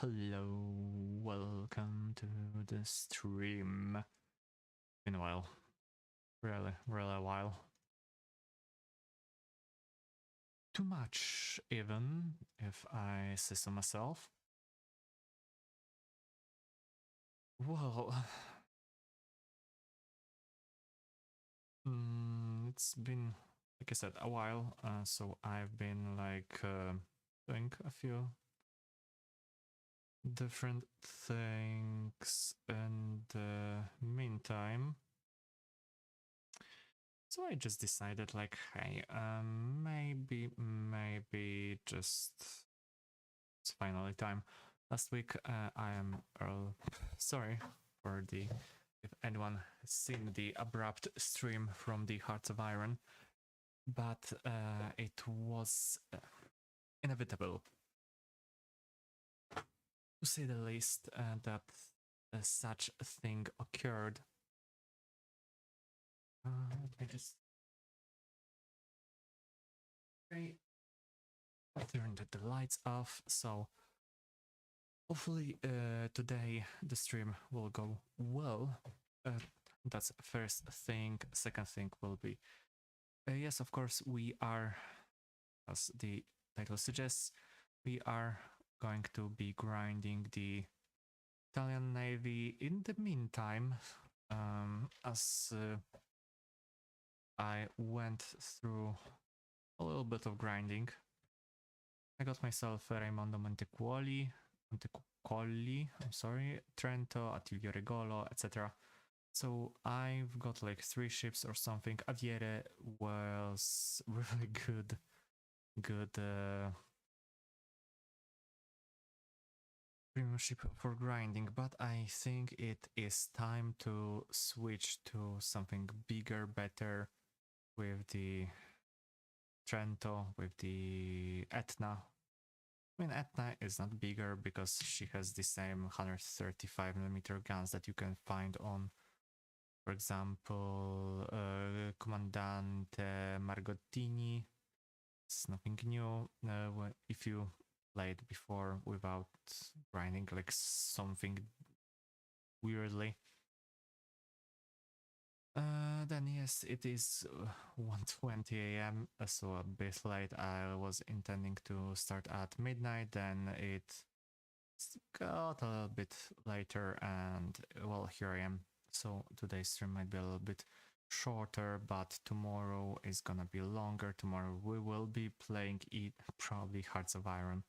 hello, welcome to the stream. Been a while, really a while. Too much, even, if I say so myself. Well, it's been, like I said, a while, so I've been doing a few different things in the meantime. So I just decided, like, hey, maybe just it's finally time. Last week, I am sorry for the if anyone has seen the abrupt stream from the Hearts of Iron, but it was inevitable, to say the least, that such a thing occurred. Let me just I turned the lights off, so hopefully today the stream will go well. That's first thing. Second thing will be, yes, of course, we are, as the title suggests, we are going to be grinding the Italian Navy. In the meantime, as I went through a little bit of grinding, I got myself Raimondo Montecuoli, I'm sorry, Trento, Attilio Regolo, etc. So I've got like 3 ships or something. Aviere was really good premium ship for grinding, but I think it is time to switch to something bigger, better, with the Trento, with the Etna. I mean, Etna is not bigger because she has the same 135mm guns that you can find on, for example, Comandante Margottini. It's nothing new. If you played before without grinding like something weirdly, then yes, it is 1:20 a.m. So a bit late. I was intending to start at midnight, then it got a little bit later, and well, here I am. So today's stream might be a little bit shorter, but tomorrow is gonna be longer. Tomorrow we will be playing probably Hearts of Iron.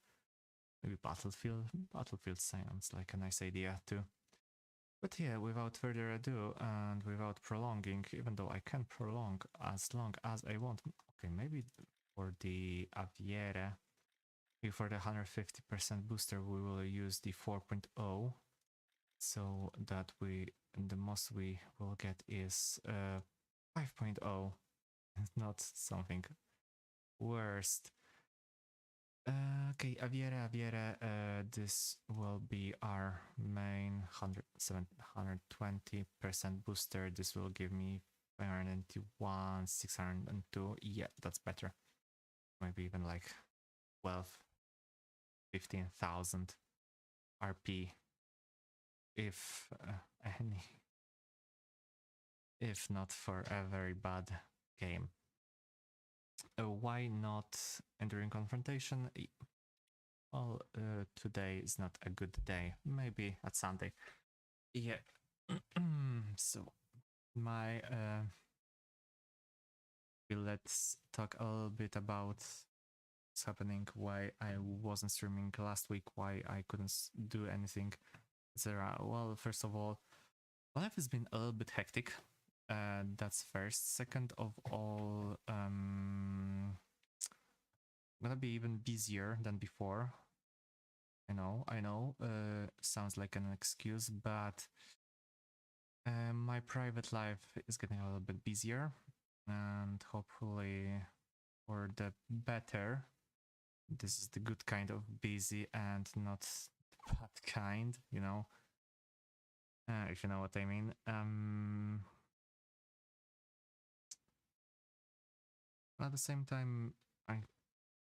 Maybe Battlefield sounds like a nice idea too. But yeah, without further ado and without prolonging, even though I can prolong as long as I want. Okay, maybe for the Aviere, for the 150% booster, we will use the 4.0, so that the most we will get is 5.0, not something worst. Okay, Aviere, this will be our main 120% booster. This will give me 591, 602. Yeah, that's better. Maybe even like 12, 15,000 RP. If any. If not for a very bad game. Why not entering confrontation? Well, today is not a good day. Maybe at Sunday. Yeah. So my let's talk a little bit about what's happening, why I wasn't streaming last week, why I couldn't do anything, etc. Well, first of all, life has been a little bit hectic. That's first. Second of all, gonna be even busier than before. I know, sounds like an excuse, but my private life is getting a little bit busier, and hopefully for the better. This is the good kind of busy and not the bad kind, if you know what I mean. At the same time, I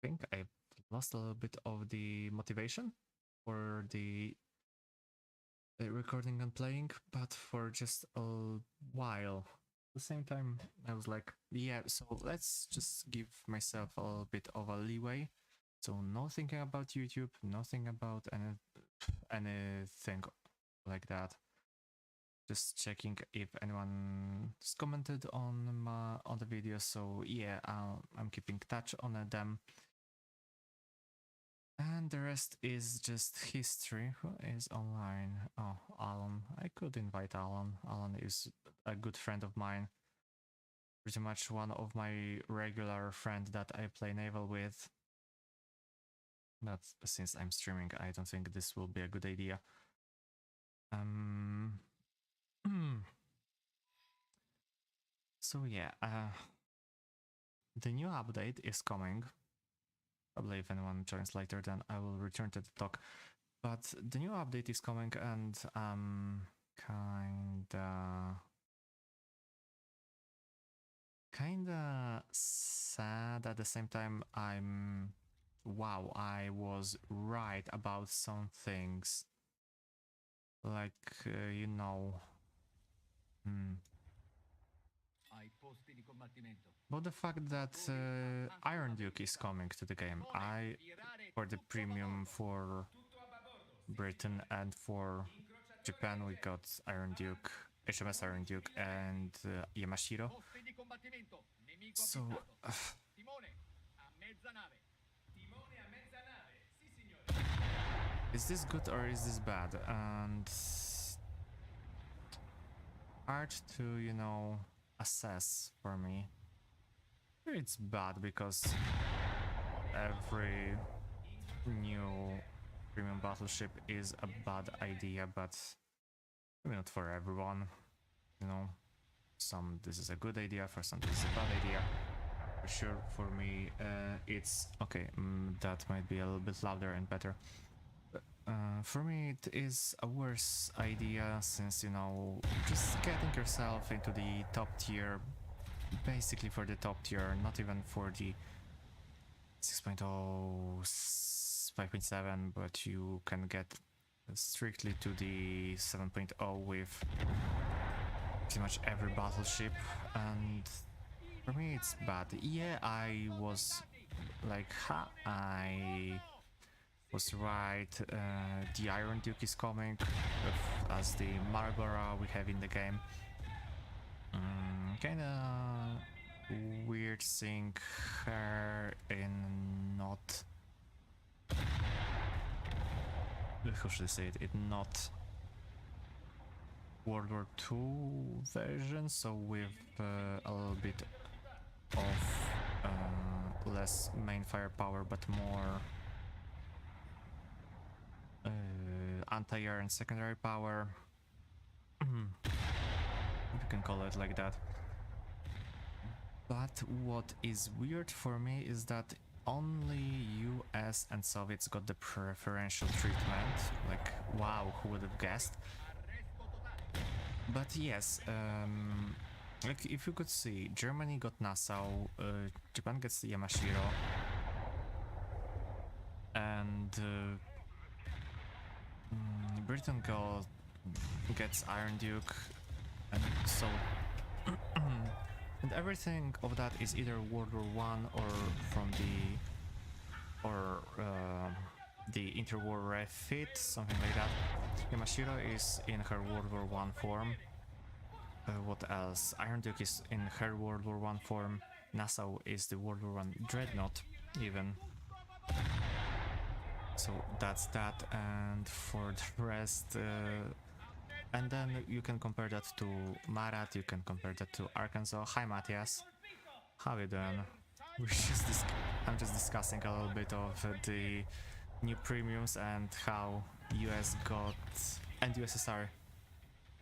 think I've lost a little bit of the motivation for the recording and playing, but for just a while. At the same time, I was like, yeah, so let's just give myself a little bit of a leeway. So no thinking about YouTube, nothing about anything like that. Just checking if anyone's commented on the video. So yeah, I'm keeping touch on them. And the rest is just history. Who is online? Oh, Alan. I could invite Alan. Alan is a good friend of mine. Pretty much one of my regular friend that I play Naval with. But since I'm streaming, I don't think this will be a good idea. So yeah, the new update is coming. Probably if anyone joins later, then I will return to the talk. But the new update is coming, and kinda sad. At the same time, wow, I was right about some things. Like, you know, about the fact that Iron Duke is coming to the game. For the premium for Britain and for Japan, we got Iron Duke, HMS Iron Duke, and Yamashiro. So, is this good or is this bad? And hard to, you know, assess for me. It's bad because every new premium battleship is a bad idea, but maybe not for everyone. You know, some this is a good idea, for some this is a bad idea. For sure, for me, it's okay. That might be a little bit louder and better. For me, it is a worse idea since, you know, just getting yourself into the top tier, basically for the top tier, not even for the 6.0, 5.7, but you can get strictly to the 7.0 with pretty much every battleship, and for me it's bad. Yeah, I was like, I was right, the Iron Duke is coming as the Marlborough we have in the game. Kinda weird seeing her in not... how should I say it? In not World War II version, so with a little bit of less main firepower, but more anti-air and secondary power. If you can call it like that. But what is weird for me is that only US and Soviets got the preferential treatment. Like, wow, who would have guessed? But yes, like if you could see, Germany got Nassau, Japan gets Yamashiro, and Britain gets Iron Duke, and so and everything of that is either World War One or from the interwar refit, something like that. Yamashiro is in her World War One form. What else? Iron Duke is in her World War One form. Nassau is the World War One dreadnought, even. So that's that, and for the rest, and then you can compare that to Marat, you can compare that to Arkansas. Hi Matthias, how you doing? I'm just discussing a little bit of the new premiums and how US got, and USSR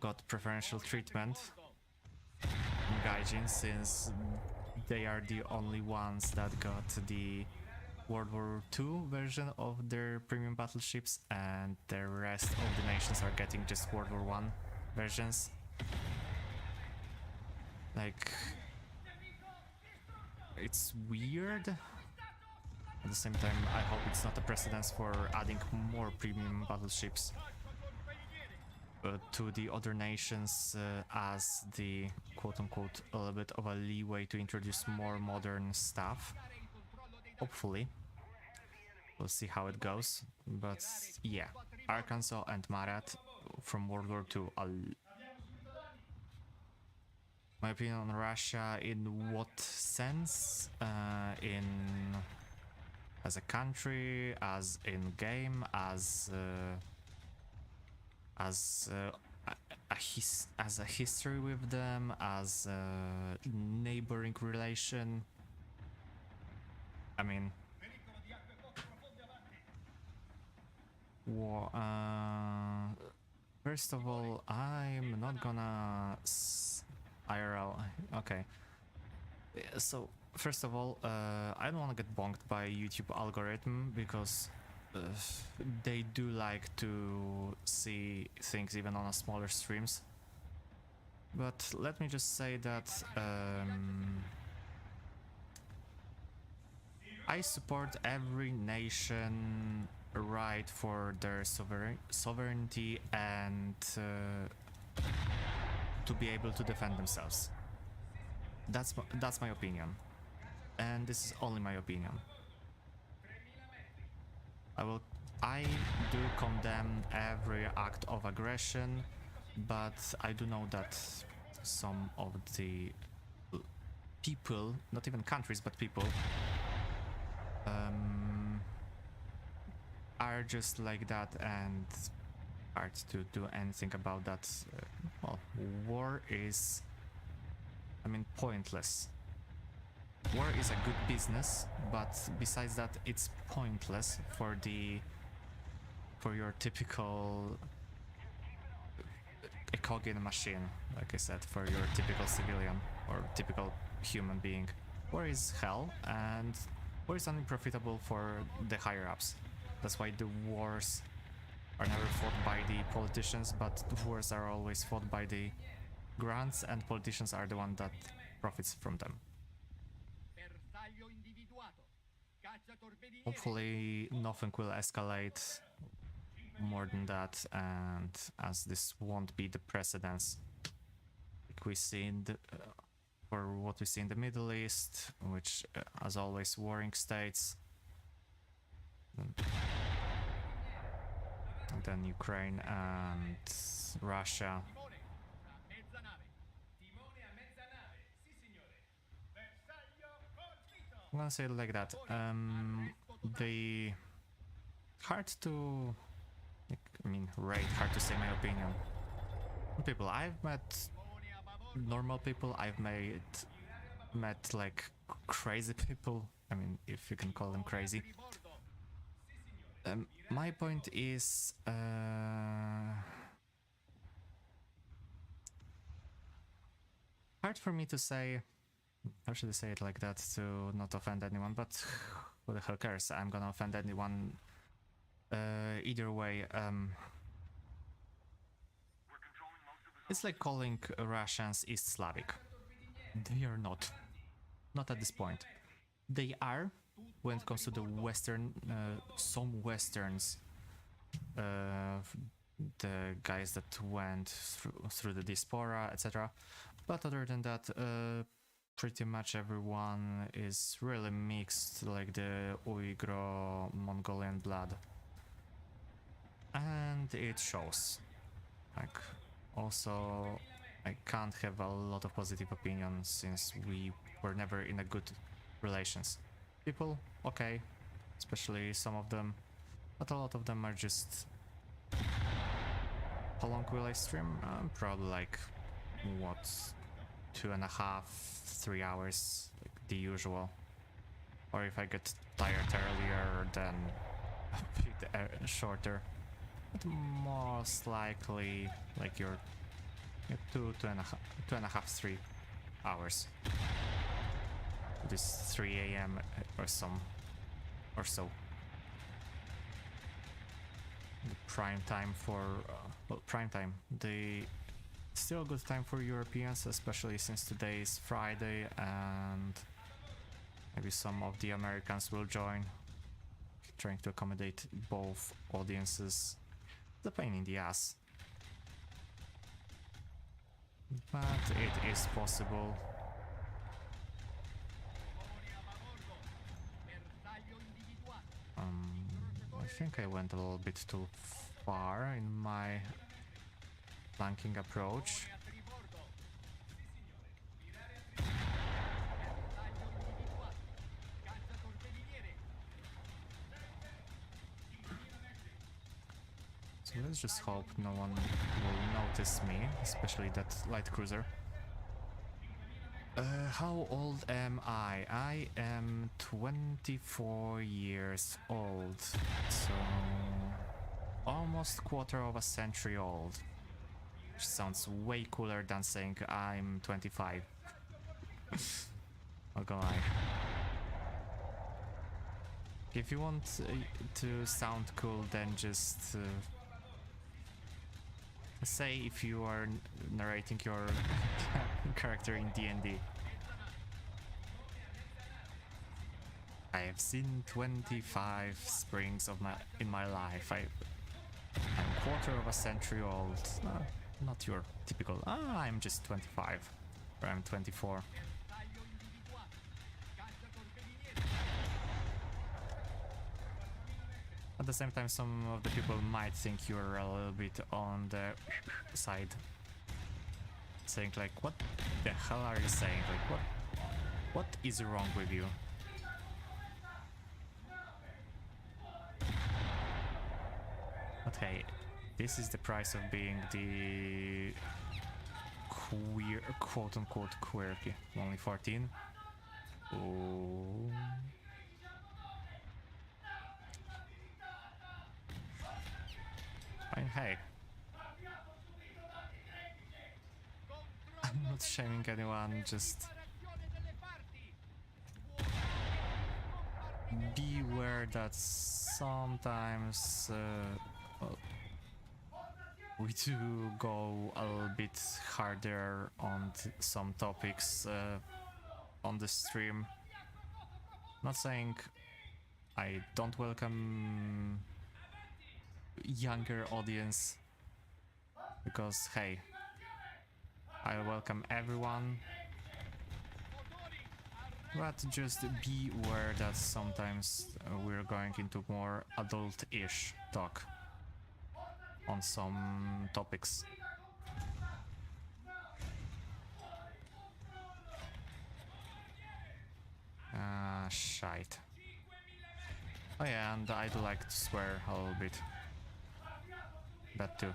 got preferential treatment in Gaijin, since they are the only ones that got the World War II version of their premium battleships, and the rest of the nations are getting just World War I versions. Like, it's weird. At the same time, I hope it's not a precedence for adding more premium battleships to the other nations as the quote-unquote a little bit of a leeway to introduce more modern stuff. Hopefully. We'll see how it goes. But yeah, Arkansas and Marat from World War II. My opinion on Russia, in what sense? As a country, as in game, as a history with them, as a neighboring relation. I mean, first of all, I'm not gonna IRL. Okay. So first of all, I don't want to get bonked by YouTube algorithm because they do like to see things even on a smaller streams. But let me just say that I support every nation right for their sovereignty and to be able to defend themselves. That's my opinion, and this is only my opinion. I do condemn every act of aggression, but I do know that some of the people, not even countries, but people, are just like that and hard to do anything about that. Well, war is, I mean, pointless. War is a good business, but besides that, it's pointless for your typical a cog in a machine, like I said, for your typical civilian or typical human being. War is hell, and war is only profitable for the higher ups. That's why the wars are never fought by the politicians, but the wars are always fought by the grants, and politicians are the one that profits from them. Hopefully nothing will escalate more than that, and as this won't be the precedence like we see in the for what we see in the Middle East, which as always warring states, and then Ukraine and Russia. I'm gonna say it like that. The hard to, I mean, hard to say my opinion. People I've met, normal people. I've met like crazy people. I mean, if you can call them crazy. My point is, hard for me to say. How should I say it like that to not offend anyone? But who the hell cares? I'm gonna offend anyone either way. It's like calling Russians East Slavic. They are not. Not at this point. They are when it comes to the Western, some Westerns, the guys that went through the diaspora, etc. But other than that, pretty much everyone is really mixed, like the Uyghur-Mongolian blood. And it shows. Like, also, I can't have a lot of positive opinions since we were never in a good relations. People, okay, especially some of them, but a lot of them are just... How long will I stream? Probably like, what, 2.5, 3 hours, like the usual. Or if I get tired earlier, then a bit shorter. But most likely, like your 2.5, 3 hours. This 3 a.m. or so. The prime time for well, prime time. The still a good time for Europeans, especially since today is Friday, and maybe some of the Americans will join. trying to accommodate both audiences. The pain in the ass. But it is possible. I think I went a little bit too far in my flanking approach. So let's just hope no one will notice me, especially that light cruiser. How old am I? I am 24 years old, so almost quarter of a century old. Which sounds way cooler than saying I'm 25. Not gonna lie. If you want to sound cool, then just say if you are narrating your character in D&D. I have seen 25 springs in my life. I'm quarter of a century old. Not your typical, I'm just 25, or I'm 24. At the same time, some of the people might think you're a little bit on the side. Saying like, what the hell are you saying? Like, what is wrong with you? But hey, this is the price of being the queer, quote-unquote quirky. Only 14. Oh. Fine, hey. I'm not shaming anyone, just beware that sometimes well, we do go a little bit harder on some topics on the stream. Not saying I don't welcome younger audience, because hey, I welcome everyone, but just be aware that sometimes we're going into more adult-ish talk on some topics. Shite. Oh yeah, and I do like to swear a little bit. That too.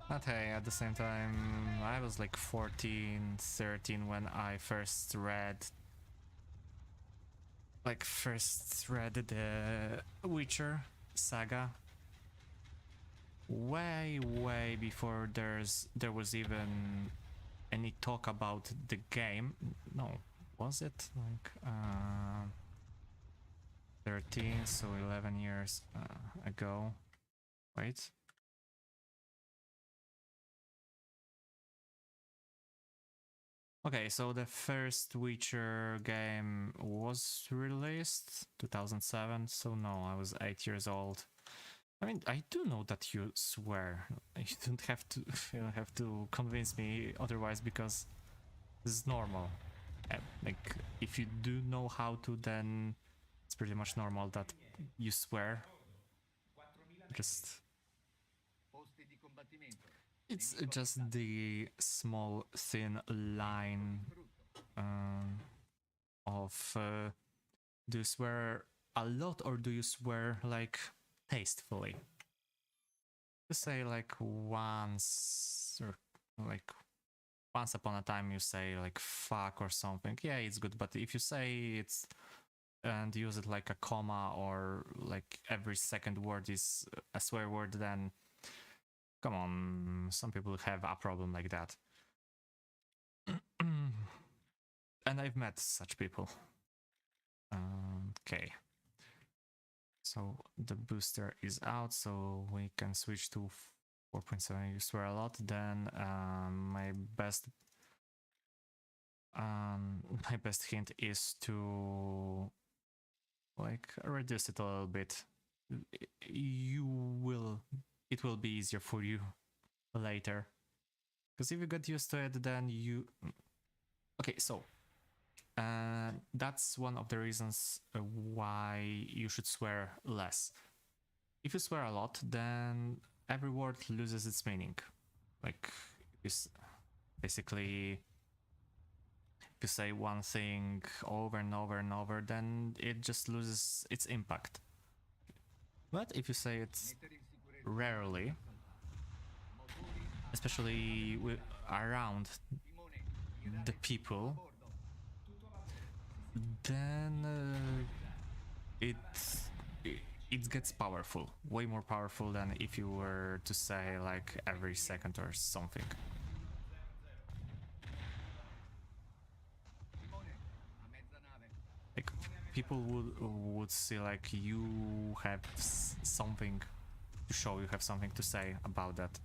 But hey, at the same time, I was like 14, 13 when I first read the Witcher saga. Way before there was even any talk about the game. No, was it like 13, so 11 years ago? Wait. Okay, so the first Witcher game was released 2007, so no, I was 8 years old. I mean, I do know that you swear. You don't have to convince me otherwise, because this is normal. Like, if you do know how to, then it's pretty much normal that you swear. It's just the small thin line of do you swear a lot or do you swear like tastefully? You say like once, or like once upon a time you say like fuck or something, yeah, it's good. But if you say it's and use it like a comma, or like every second word is a swear word, then come on, some people have a problem like that. And I've met such people. Okay. So the booster is out, so we can switch to 4.7. You swear a lot. Then my best my best hint is to like reduce it a little bit. You will, it will be easier for you later. Because if you get used to it, then you... Okay, so that's one of the reasons why you should swear less. If you swear a lot, then every word loses its meaning. Like, basically, if you say one thing over and over and over, then it just loses its impact. But if you say it rarely, especially around the people, then it gets powerful, way more powerful than if you were to say like every second or something. Like people would see like you have something to show, you have something to say about that.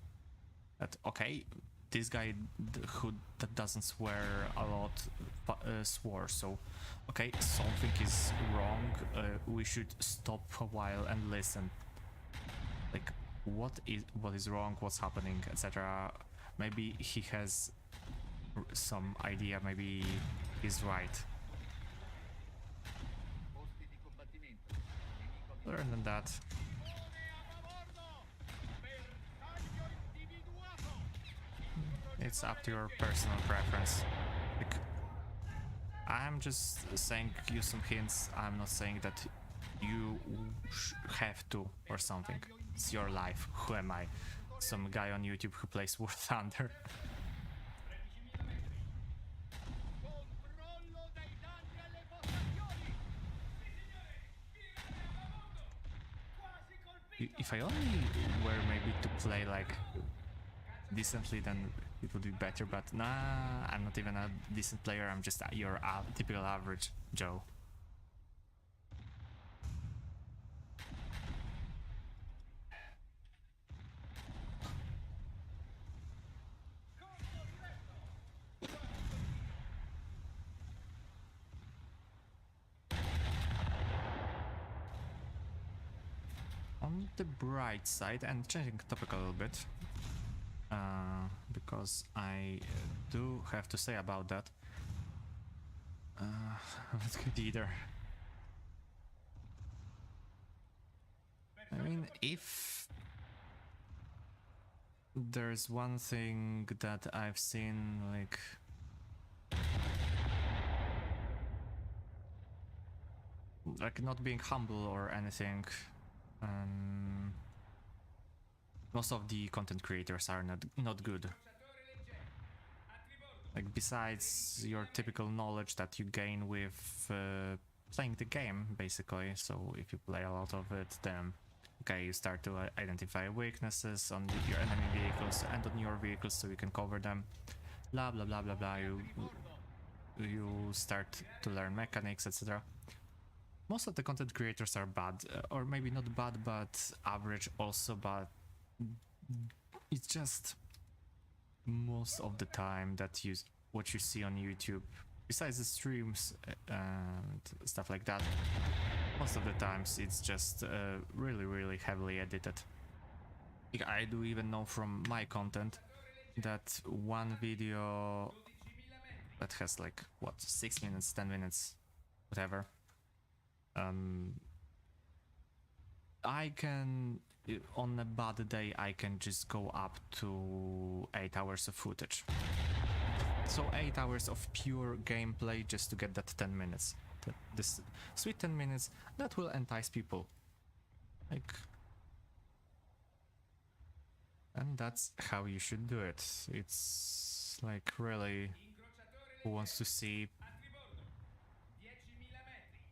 That okay, this guy that doesn't swear a lot swore, so okay, something is wrong. We should stop a while and listen. Like what is wrong? What's happening, etc. Maybe he has some idea. Maybe he's right. Other than that, it's up to your personal preference. Like, I'm just saying you some hints. I'm not saying that you have to or something. It's your life. Who am I? Some guy on YouTube who plays War Thunder. If I only were maybe to play like decently, then it would be better, but nah, I'm not even a decent player. I'm just your typical average Joe. On the bright side, and changing topic a little bit, because I do have to say about that. Not good either. I mean, if there's one thing that I've seen, like not being humble or anything, most of the content creators are not good. Like besides your typical knowledge that you gain with playing the game, basically. So if you play a lot of it, then okay, you start to identify weaknesses on your enemy vehicles and on your vehicles, so you can cover them. Blah blah blah blah blah. You start to learn mechanics, etc. Most of the content creators are bad, or maybe not bad, but average also. But it's just most of the time that what you see on YouTube, besides the streams and stuff like that, most of the times it's just really heavily edited. I do even know from my content that one video that has like what, 6 minutes, 10 minutes, whatever, I can, on a bad day, I can just go up to 8 hours of footage. So 8 hours of pure gameplay just to get that 10 minutes. This sweet 10 minutes that will entice people. Like, and that's how you should do it. It's like really, who wants to see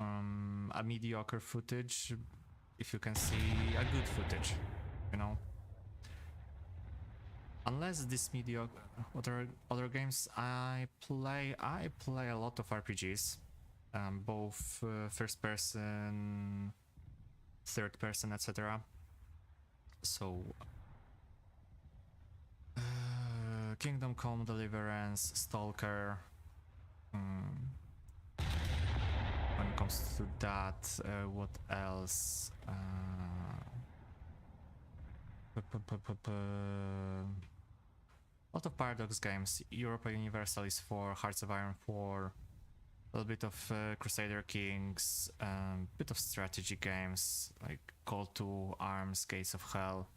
a mediocre footage if you can see a good footage, you know? Unless this mediocre other games I play a lot of RPGs, both first person, third person, etc. So Kingdom Come Deliverance, Stalker, Mm. When it comes to that, what else? A lot of Paradox games. Europa Universal is 4, Hearts of Iron 4, a little bit of Crusader Kings, bit of strategy games like Call to Arms, Gates of Hell.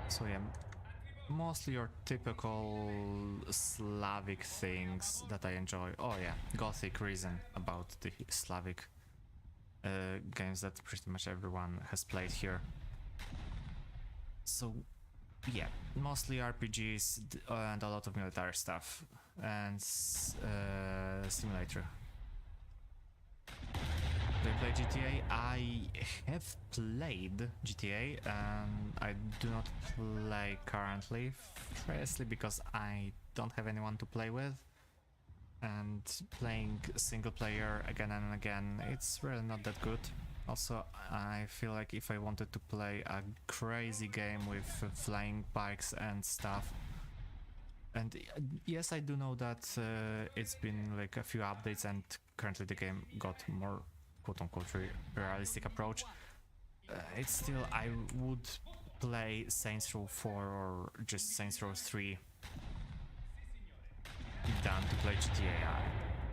So yeah, mostly your typical Slavic things that I enjoy. Oh yeah, Gothic reason about the Slavic games that pretty much everyone has played here. So yeah, mostly RPGs and a lot of military stuff and simulator. Do I play GTA? I have played GTA and I do not play currently, firstly because I don't have anyone to play with, and playing single player again and again, it's really not that good. Also, I feel like if I wanted to play a crazy game with flying bikes and stuff, and yes, I do know that it's been like a few updates and currently the game got more quote-unquote realistic approach, it's still, I would play Saints Row 4 or just Saints Row 3 than to play GTA.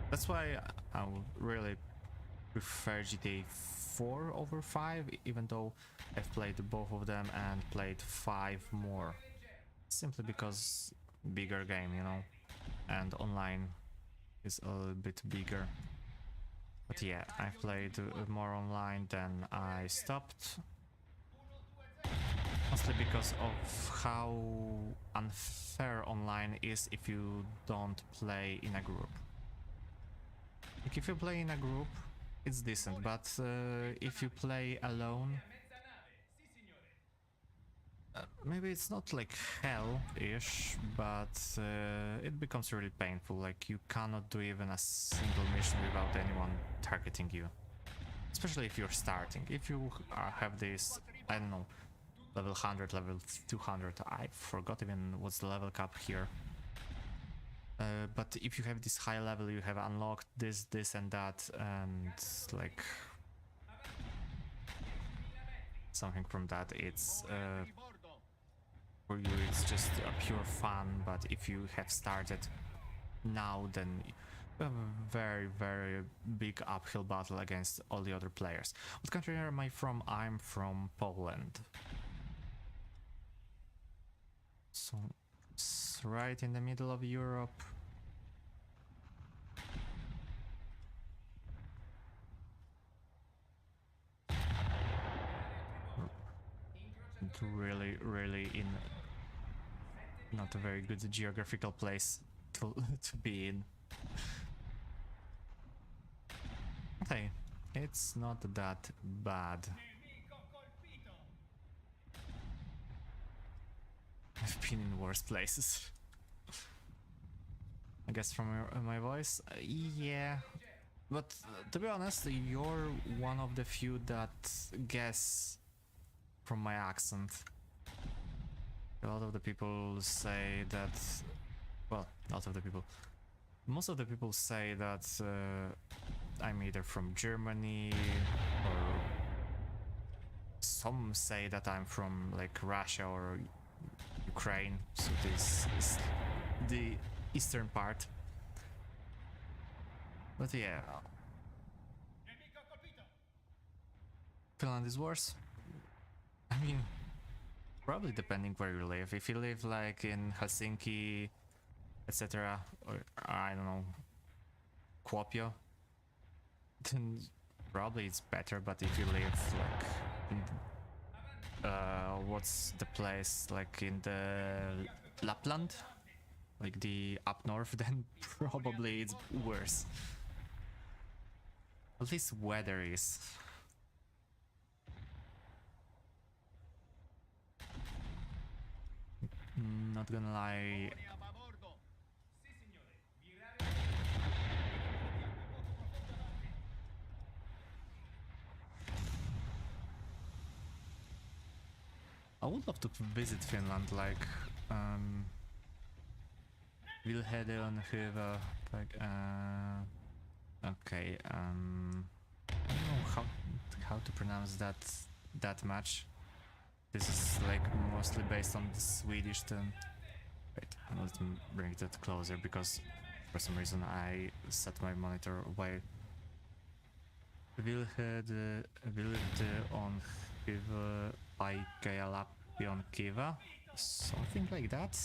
That's why I would really prefer GTA 4 over 5, even though I've played both of them and played 5 more. Simply because bigger game, you know, and online is a little bit bigger. But yeah, I played more online than I stopped. Mostly because of how unfair online is if you don't play in a group. Like if you play in a group, it's decent, but if you play alone, maybe it's not like hell-ish, but it becomes really painful. Like you cannot do even a single mission without anyone targeting you. Especially if you're starting. If you have this, I don't know, level 100, level 200, I forgot even what's the level cap here. But if you have this high level, you have unlocked this, this and that, and like something from that, it's for you it's just a pure fun. But if you have started now, then you have a very, very big uphill battle against all the other players. What country am I from? I'm from Poland. So it's right in the middle of Europe. Really, really in not a very good geographical place to be in. Okay, it's not that bad. I've been in worse places. I guess from my voice, yeah. But to be honest, you're one of the few that guess from my accent. A lot of the people say that, well, most of the people say that I'm either from Germany, or some say that I'm from like Russia or Ukraine, so this is the eastern part. But yeah, Finland is worse. I mean, probably depending where you live. If you live like in Helsinki, etc., or I don't know, Kuopio, then probably it's better. But if you live like in what's the place, like in the Lapland, like the up north, then probably it's worse. At least weather is. Not gonna lie. I would love to visit Finland, like, Wilheden Hüver. Okay. I don't know how to pronounce that much. This is like mostly based on the Swedish term. Wait, let me bring that closer because for some reason I set my monitor way. Wilhed on Hüver Paikalapion Kiva. Something like that.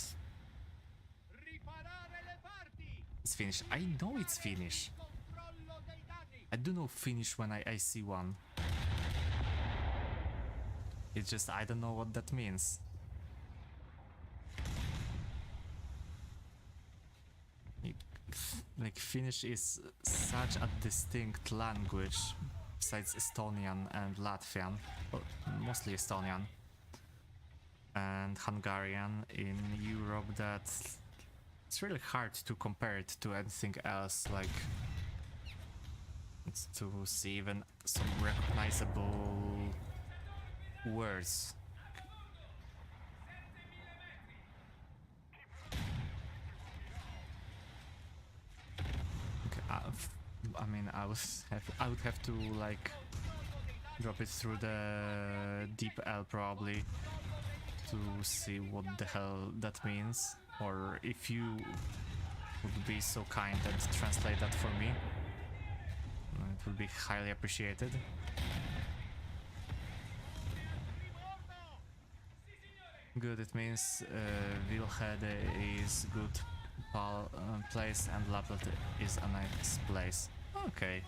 It's Finnish. I know it's Finnish. I do know Finnish when I see one. It's just I don't know what that means. Like Finnish is such a distinct language besides Estonian and Latvian, well, mostly Estonian and Hungarian in Europe that it's really hard to compare it to anything else, like to see even some recognizable words. Okay, I mean, I would have to like drop it through the deep L probably to see what the hell that means, or if you would be so kind and translate that for me, it would be highly appreciated. Good, it means Wilhede is good place and Lapland is a nice place. Okay.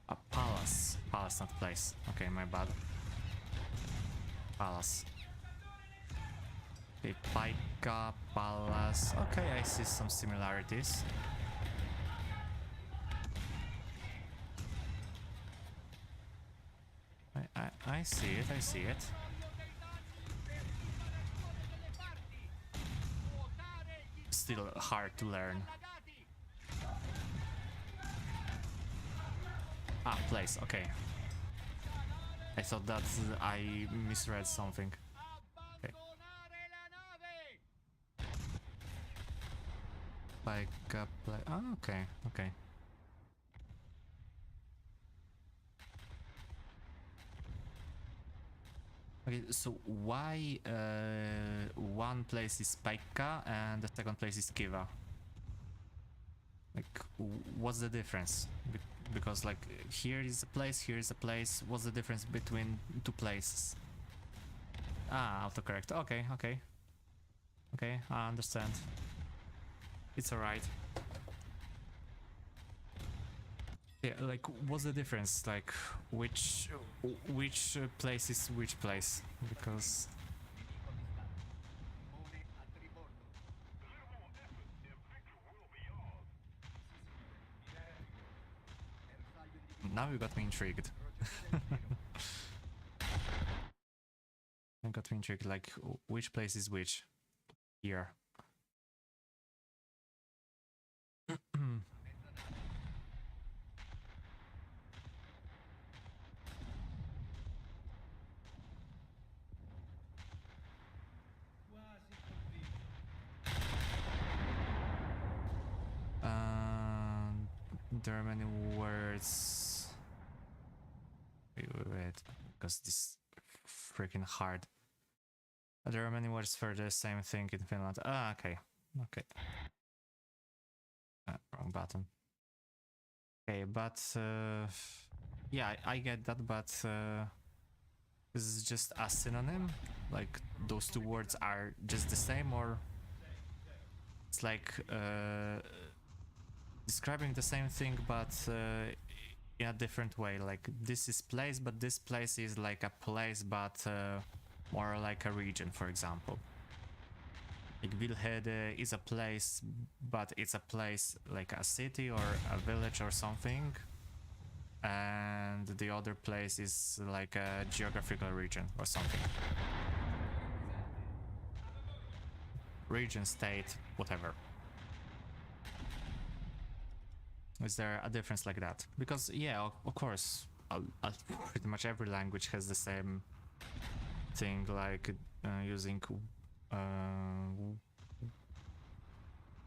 A palace. Palace, not place. Okay, my bad. Palace. Okay, Paika, Palace. Okay, I see some similarities. I see it, I see it. Still hard to learn. Ah, place, okay. I thought that I misread something. Okay. Paika, oh, okay, okay. Okay, so why one place is Paikka and the second place is Kiva? Like, what's the difference? Because like, here is a place, here is a place. What's the difference between two places? Ah, autocorrect. Okay, okay. Okay, I understand. It's alright. Yeah, like, what's the difference? Like, which place is which place? Because now you got me intrigued. You got me intrigued. Like, which place is which? Here. There are many words. Wait, because this is freaking hard. There are many words for the same thing in Finland. Ah, okay, okay. Wrong button. Okay, but yeah, I get that, but this is just a synonym. Like those two words are just the same, or it's like describing the same thing, but in a different way. Like this is place, but this place is like a place, but more like a region, for example. Like Wilhede is a place, but it's a place like a city or a village or something. And the other place is like a geographical region or something. Region, state, whatever. Is there a difference like that? Because yeah, of course, pretty much every language has the same thing, like using a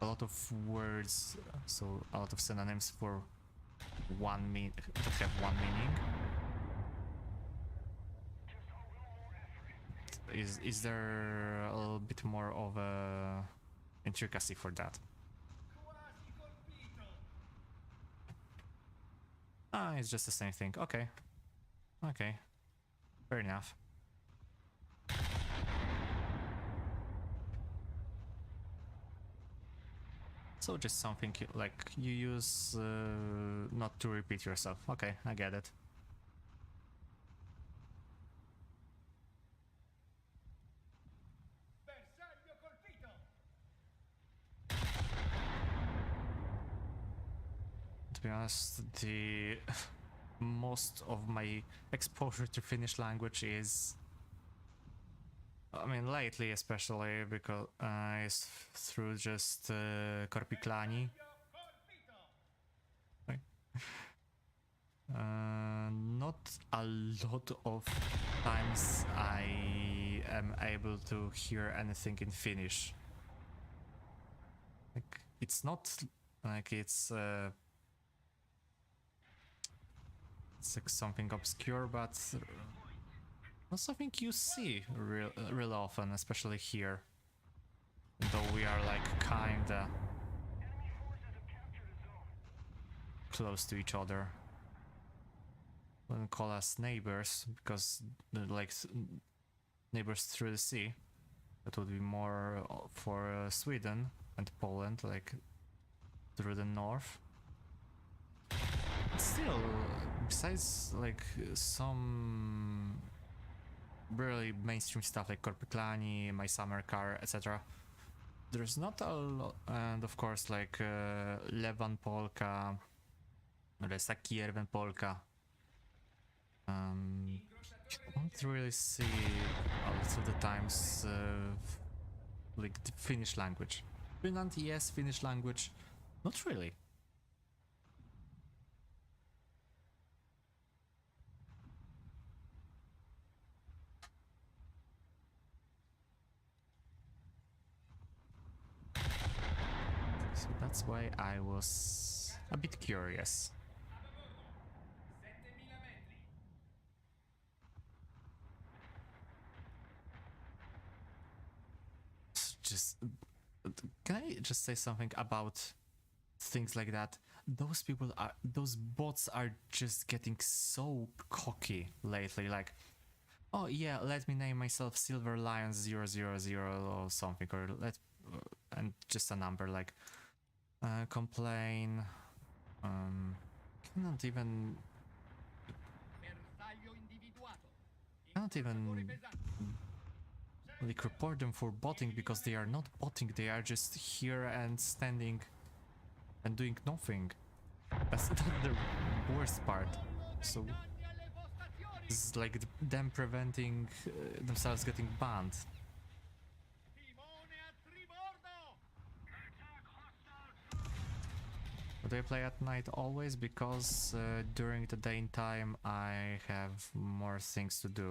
lot of words, so a lot of synonyms for one mean that have one meaning. Is there a little bit more of a intricacy for that? Ah, it's just the same thing. Okay. Okay. Fair enough. So just something like you use not to repeat yourself. Okay, I get it. To be honest, the most of my exposure to Finnish language is, I mean, lately especially, because it's through just Korpiklani. Not a lot of times I am able to hear anything in Finnish. Like, it's not like it's like something obscure, but not something you see real often, especially here. Though we are like kinda close to each other. Wouldn't call us neighbors because like neighbors through the sea. That would be more for Sweden and Poland, like through the north. But still, besides like some really mainstream stuff like Korpiklani, My Summer Car, etc., there's not a lot, and of course like Levan Polka, Resa Kierven Polka. You don't really see a lot of the times like the Finnish language. Finland, yes, Finnish language, not really. So that's why I was a bit curious. Just can I just say something about things like that? Those bots are just getting so cocky lately. Like, oh yeah, let me name myself Silver Lions 000 or something, or and just a number like complain. Cannot even like report them for botting because they are not botting. They are just here and standing and doing nothing. That's the worst part. So it's like them preventing themselves getting banned. Do I play at night always? Because during the daytime I have more things to do.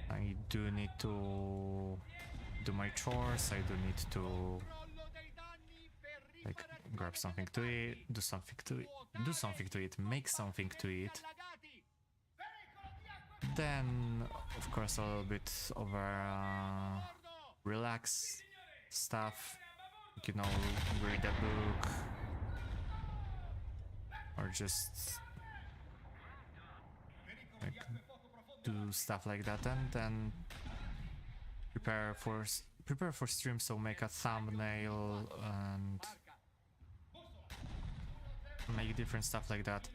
I do need to do my chores, I do need to like grab something to eat, do something to eat, make something to eat. Then, of course, a little bit of relax stuff, you know, read a book, or just like do stuff like that, and then prepare for stream. So make a thumbnail and make different stuff like that.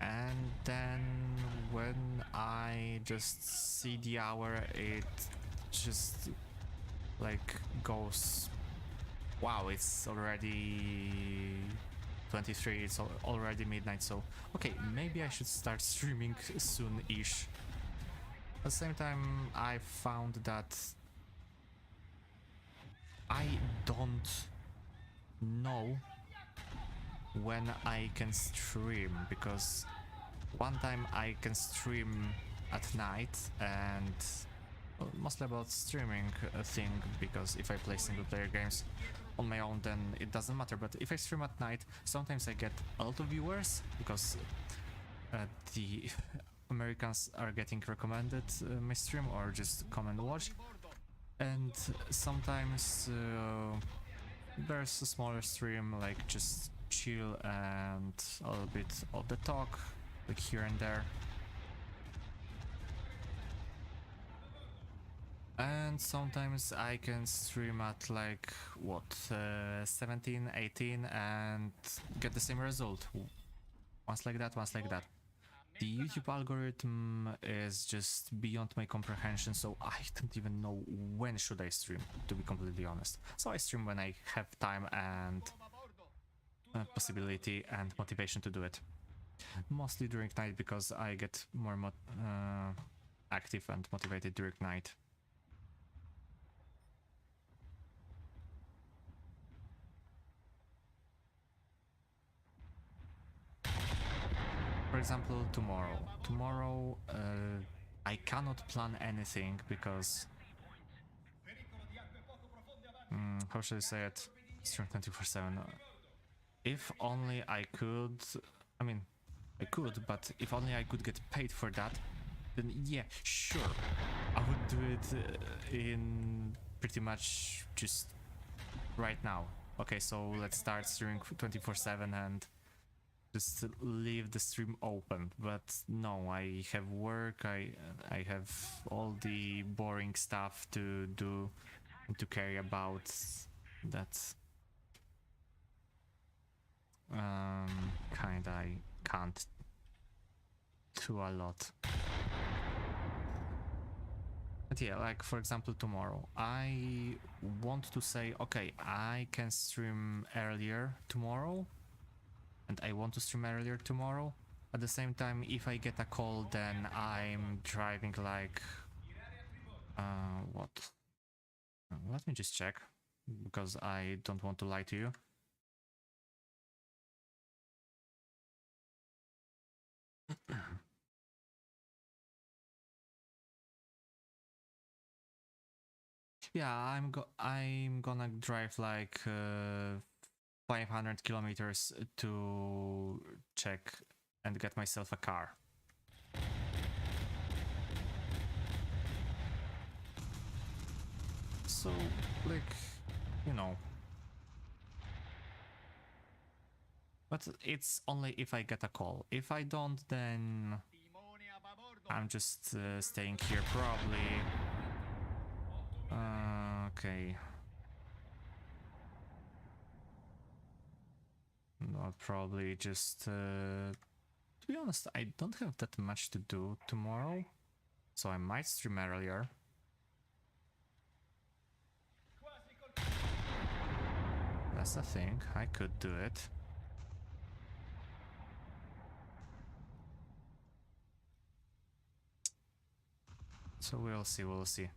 And then when I just see the hour, it just like goes, wow, it's already 23, it's already midnight, so okay, maybe I should start streaming soon-ish. At the same time, I found that I don't know when I can stream, because one time I can stream at night, and well, mostly about streaming a thing, because if I play single player games on my own then it doesn't matter, but if I stream at night sometimes I get a lot of viewers because the Americans are getting recommended my stream or just come and watch, and sometimes there's a smaller stream like just chill and a little bit of the talk like here and there. And sometimes I can stream at like what 17 18 and get the same result, once like that, once like that. The YouTube algorithm is just beyond my comprehension, so I don't even know when should I stream, to be completely honest. So I stream when I have time and possibility and motivation to do it. Mostly during night because I get more active and motivated during night. For example, tomorrow I cannot plan anything because how should I say it, stream 24/7. If only I could, I mean I could, but if only I could get paid for that, then yeah, sure, I would do it in pretty much just right now. Okay, so let's start streaming 24/7 and just leave the stream open. But no, I have work, I have all the boring stuff to do and to care about that kinda I can't do a lot. But yeah, like for example tomorrow, I want to say, okay, I can stream earlier tomorrow, and I want to stream earlier tomorrow. At the same time, if I get a call, then I'm driving like... what? Let me just check, because I don't want to lie to you. Yeah, I'm gonna drive like 500 kilometers to check and get myself a car. So, like, you know. But it's only if I get a call. If I don't, then I'm just staying here probably. Okay. I'll probably just... to be honest, I don't have that much to do tomorrow, so I might stream earlier. That's the thing, I could do it. So we'll see, we'll see.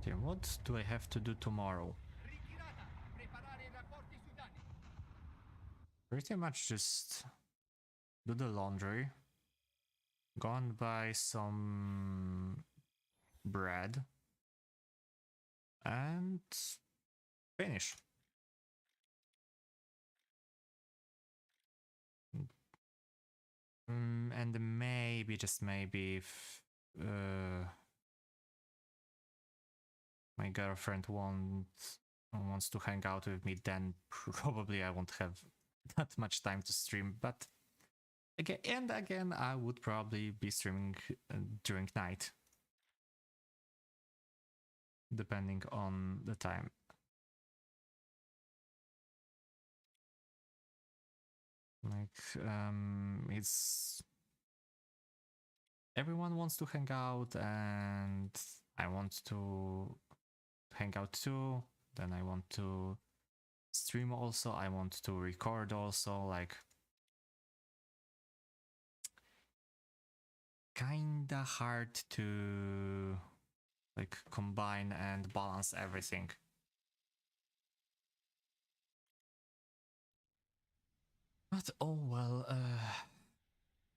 Okay, what do I have to do tomorrow? Pretty much just do the laundry, go and buy some bread, and finish. And maybe, just maybe, if my girlfriend wants to hang out with me, then probably I won't have that much time to stream. But again, I would probably be streaming during night, depending on the time. Like, it's... everyone wants to hang out, and I want to hang out too. Then I want to stream also, I want to record also, like... kinda hard to like combine and balance everything. But oh well,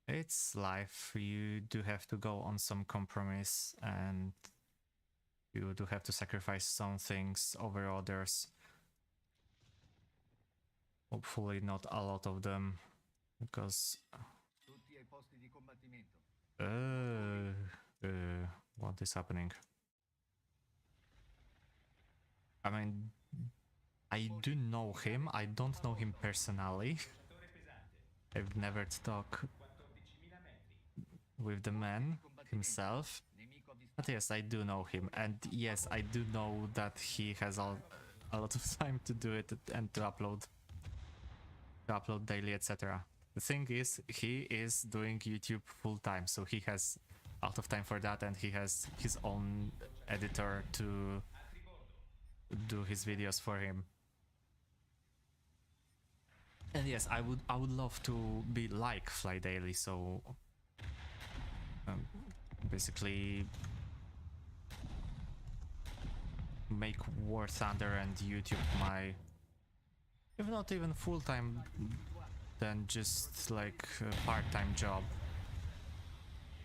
it's life. You do have to go on some compromise, and you do have to sacrifice some things over others. Hopefully not a lot of them, because what is happening? I mean, I do know him. I don't know him personally. I've never talked with the man himself. But yes, I do know him. And yes, I do know that he has a lot of time to do it and to upload daily, etc. The thing is, he is doing YouTube full time, so he has a lot of time for that, and he has his own editor to do his videos for him. And yes, I would love to be like Fly Daily, so basically make War Thunder and YouTube my, if not even full-time, then just like a part-time job.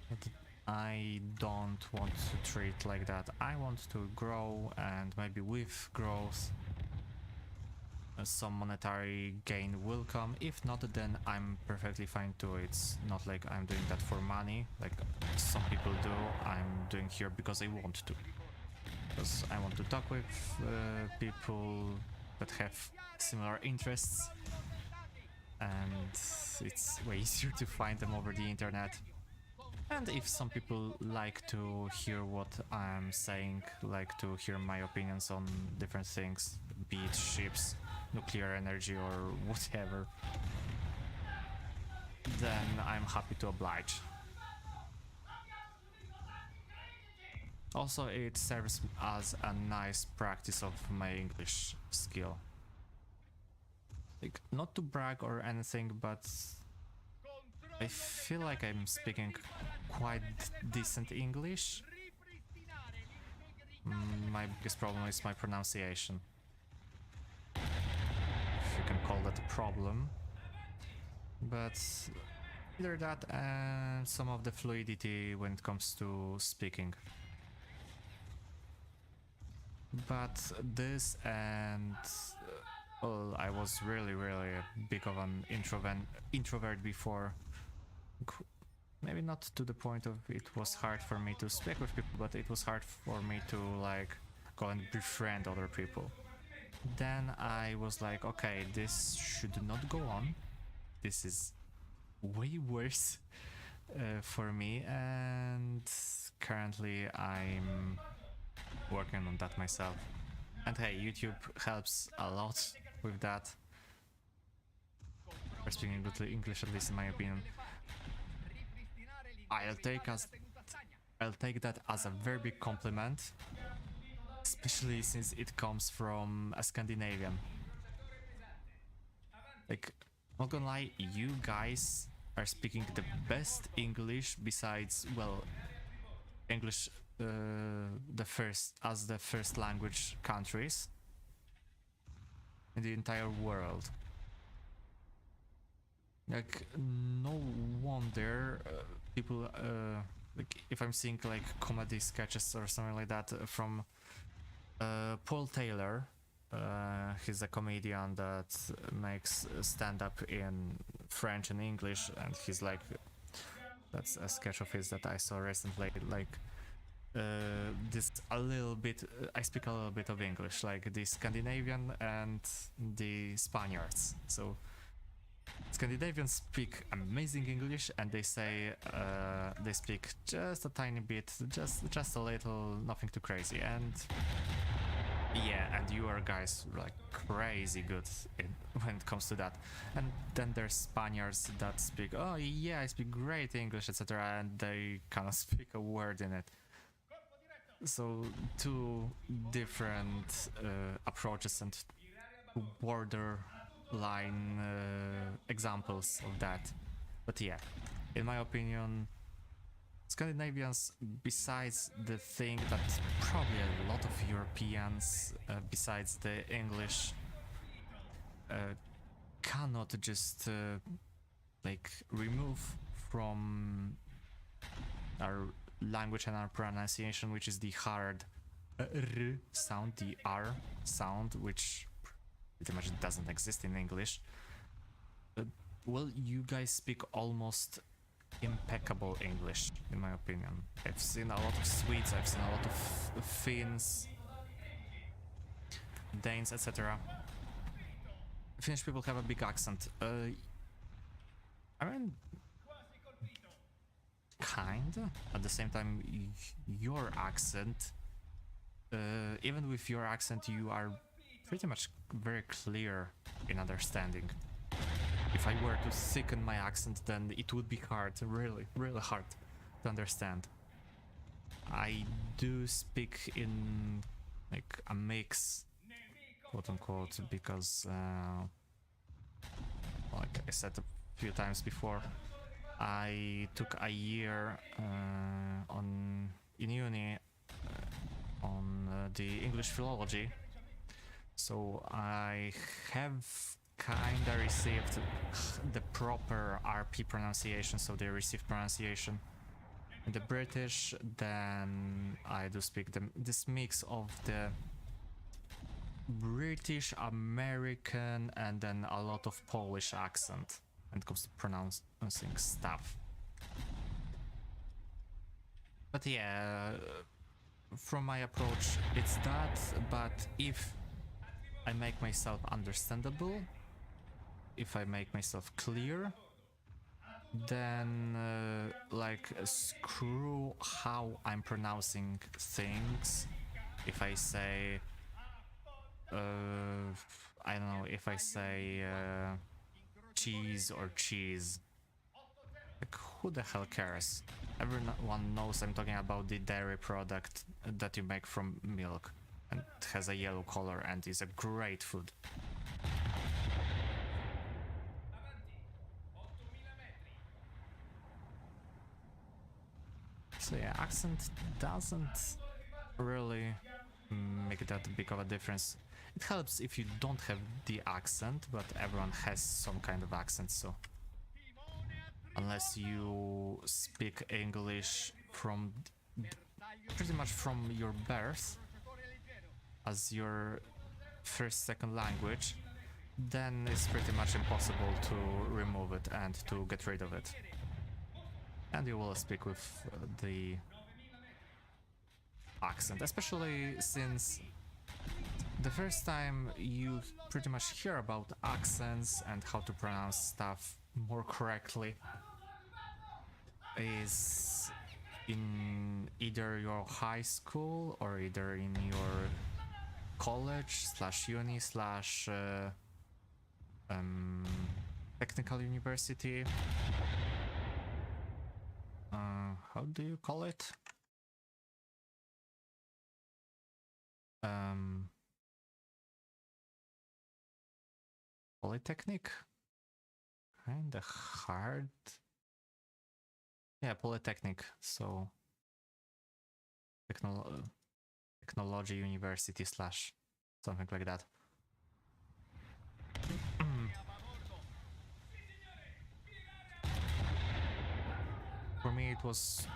But I don't want to treat like that. I want to grow, and maybe with growth some monetary gain will come. If not, then I'm perfectly fine too. It's not like I'm doing that for money like some people do. I'm doing here because I want to, because I want to talk with people that have similar interests, and it's way easier to find them over the internet. And if some people like to hear what I'm saying, like to hear my opinions on different things, be it ships, nuclear energy, or whatever, then I'm happy to oblige. Also, it serves as a nice practice of my English skill. Like, not to brag or anything, but I feel like I'm speaking quite decent English. My biggest problem is my pronunciation, if you can call that a problem. But either that and some of the fluidity when it comes to speaking. But this and well, I was really a big of an introvert before. Maybe not to the point of it was hard for me to speak with people, but it was hard for me to like go and befriend other people. Then I was like, okay, this should not go on. This is way worse for me, and currently I'm working on that myself. And hey, YouTube helps a lot with that. For speaking good English, at least in my opinion. I'll take that as a very big compliment, especially since it comes from a Scandinavian. Like, not gonna lie, you guys are speaking the best English besides, well, English the first language countries in the entire world. Like, no wonder people like if I'm seeing like comedy sketches or something like that from Paul Taylor. He's a comedian that makes stand-up in French and English, and he's like, that's a sketch of his that I saw recently, like this a little bit, I speak a little bit of English, like the Scandinavian and the Spaniards. So Scandinavians speak amazing English, and they say they speak just a tiny bit, just a little, nothing too crazy. And yeah, and you are guys like crazy good when it comes to that. And then there's Spaniards that speak, oh yeah, I speak great English, etc., and they cannot speak a word in it. So two different approaches and borderline examples of that. But yeah, in my opinion, Scandinavians, besides the thing that probably a lot of Europeans, besides the English, cannot just like remove from our language and our pronunciation, which is the hard r sound, the R sound, which pretty much doesn't exist in English. Well, you guys speak almost impeccable English, in my opinion. I've seen a lot of Swedes, I've seen a lot of Finns, Danes, etc. Finnish people have a big accent. I mean, kinda. At the same time, your accent, even with your accent, you are pretty much very clear in understanding. If I were to thicken my accent, then it would be hard, really, really hard to understand. I do speak in like a mix, quote unquote, because like I said a few times before, I took a year in uni on the English philology, so I have kinda received the proper RP pronunciation, so the received pronunciation in the British. Then I do speak this mix of the British, American, and then a lot of Polish accent when it comes to pronouncing stuff. But yeah, from my approach, it's that, but if I make myself understandable, if I make myself clear, then like screw how I'm pronouncing things. If I say I don't know, if I say cheese or cheese, like who the hell cares? Everyone knows I'm talking about the dairy product that you make from milk and it has a yellow color and is a great food. So yeah, accent doesn't really make that big of a difference. It helps if you don't have the accent, but everyone has some kind of accent, so unless you speak English from pretty much from your birth as your first, second language, then it's pretty much impossible to remove it and to get rid of it. And you will speak with the accent, especially since the first time you pretty much hear about accents and how to pronounce stuff more correctly is in either your high school or either in your college / uni / technical university. How do you call it? Polytechnic? Kinda hard. Yeah, Polytechnic. So technology university / something like that. For me, it was,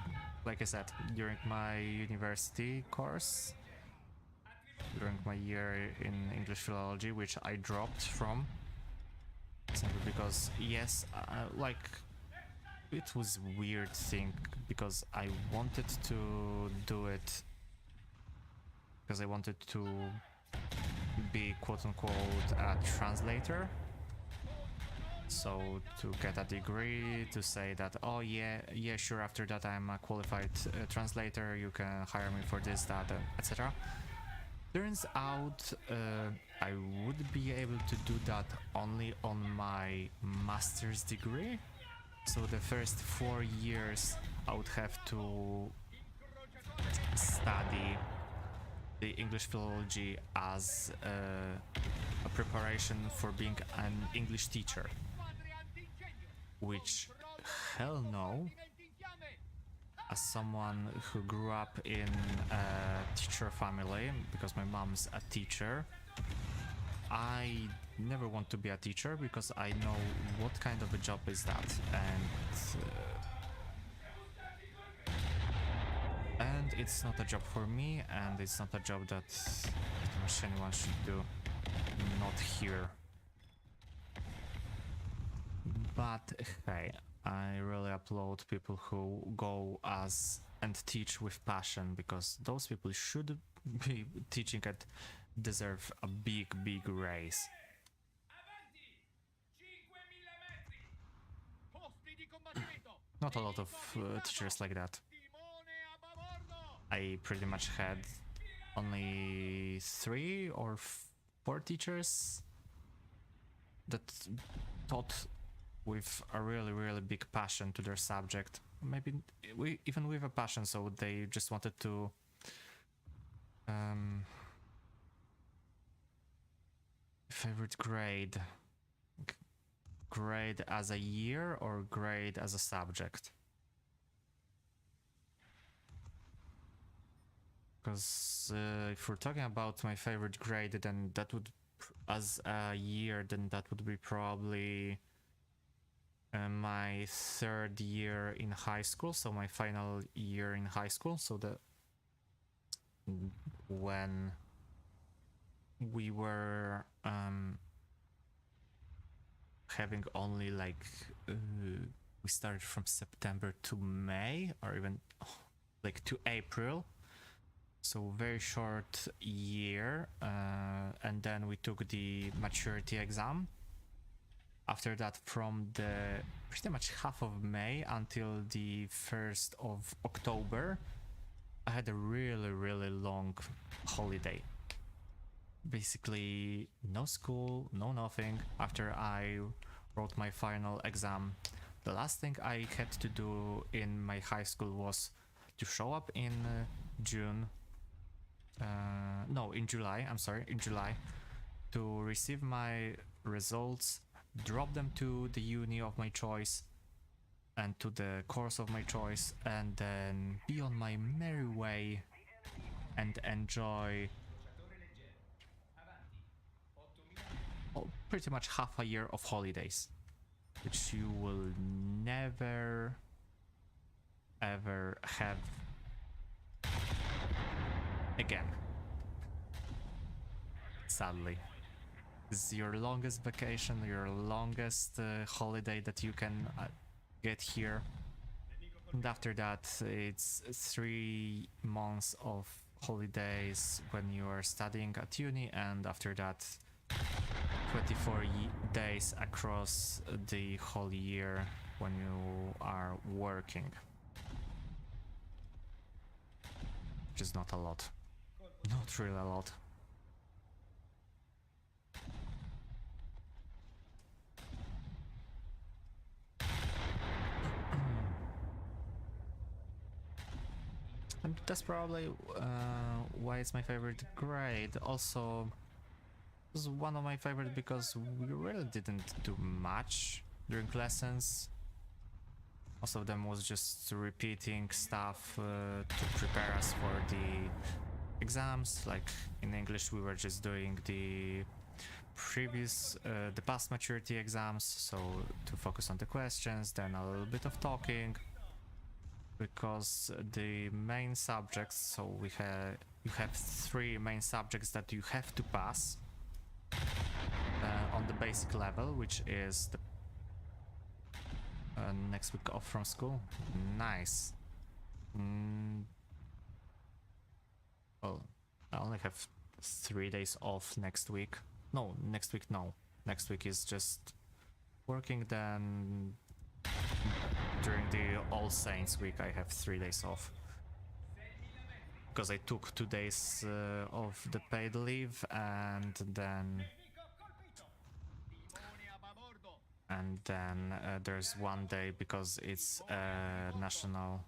like I said, during my university course, during my year in English philology, which I dropped from, simply because, yes, like, it was a weird thing, because I wanted to do it, because I wanted to be quote-unquote a translator. So to get a degree, to say that, oh yeah, sure, after that I'm a qualified translator, you can hire me for this, that, etc. Turns out I would be able to do that only on my master's degree. So the first 4 years I would have to study the English philology as a preparation for being an English teacher. Which, hell no, as someone who grew up in a teacher family, because my mom's a teacher, I never want to be a teacher because I know what kind of a job is that, and it's not a job for me, and it's not a job that pretty much anyone should do, not here. But hey, I really applaud people who go as and teach with passion, because those people should be teaching and deserve a big raise. Not a lot of teachers like that. I pretty much had only 3 or 4 teachers that taught with a really big passion to their subject. Maybe even with a passion, so they just wanted to favorite grade as a year or grade as a subject? Because if we're talking about my favorite grade, then that would, as a year, then that would be probably my 3rd year in high school, so my final year in high school, so that when we were having only like we started from September to May, or even like to April, so very short year, and then we took the maturity exam. After that, from the pretty much half of May until the 1st of October, I had a really long holiday. Basically no school, no nothing. After I wrote my final exam, the last thing I had to do in my high school was to show up in July, to receive my results, drop them to the uni of my choice and to the course of my choice, and then be on my merry way and enjoy pretty much half a year of holidays, which you will never ever have again, sadly. This is your longest vacation, your longest holiday that you can get here, and after that it's 3 months of holidays when you are studying at uni, and after that 24 days across the whole year when you are working, which is not a lot, not really a lot. And that's probably why it's my favorite grade. Also, it was one of my favorite because we really didn't do much during lessons. Most of them was just repeating stuff to prepare us for the exams. Like in English, we were just doing the past maturity exams, so to focus on the questions, then a little bit of talking. Because the main subjects, so you have 3 main subjects that you have to pass on the basic level, which is the next week off from school. Nice. Well, I only have 3 days off next week. No, next week no. Next week is just working, then during the All Saints week I have 3 days off, because I took 2 days of the paid leave, and then there's 1 day because it's a national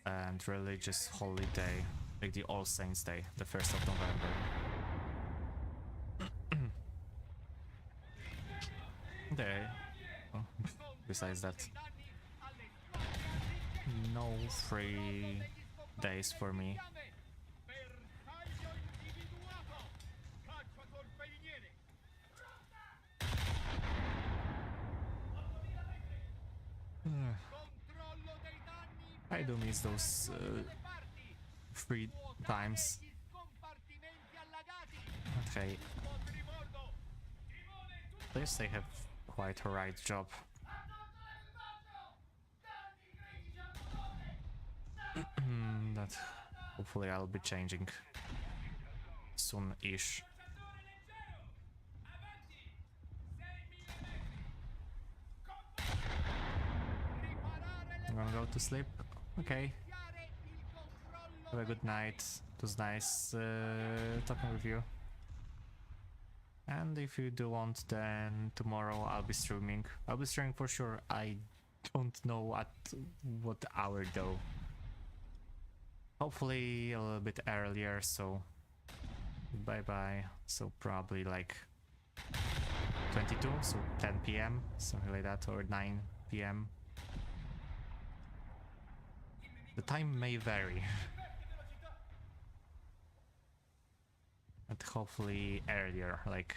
and religious holiday, like the All Saints Day, the 1st of November. Besides that, no free days for me. I do miss those free times. Okay. At least they have quite a right job. That hopefully I'll be changing soon-ish. I'm gonna go to sleep. Okay. Have a good night. It was nice talking with you. And if you do want, then tomorrow I'll be streaming. I'll be streaming for sure. I don't know at what hour though. Hopefully a little bit earlier, so bye bye. So probably like 22, so 10 p.m, something like that, or 9 p.m. The time may vary. But hopefully earlier, like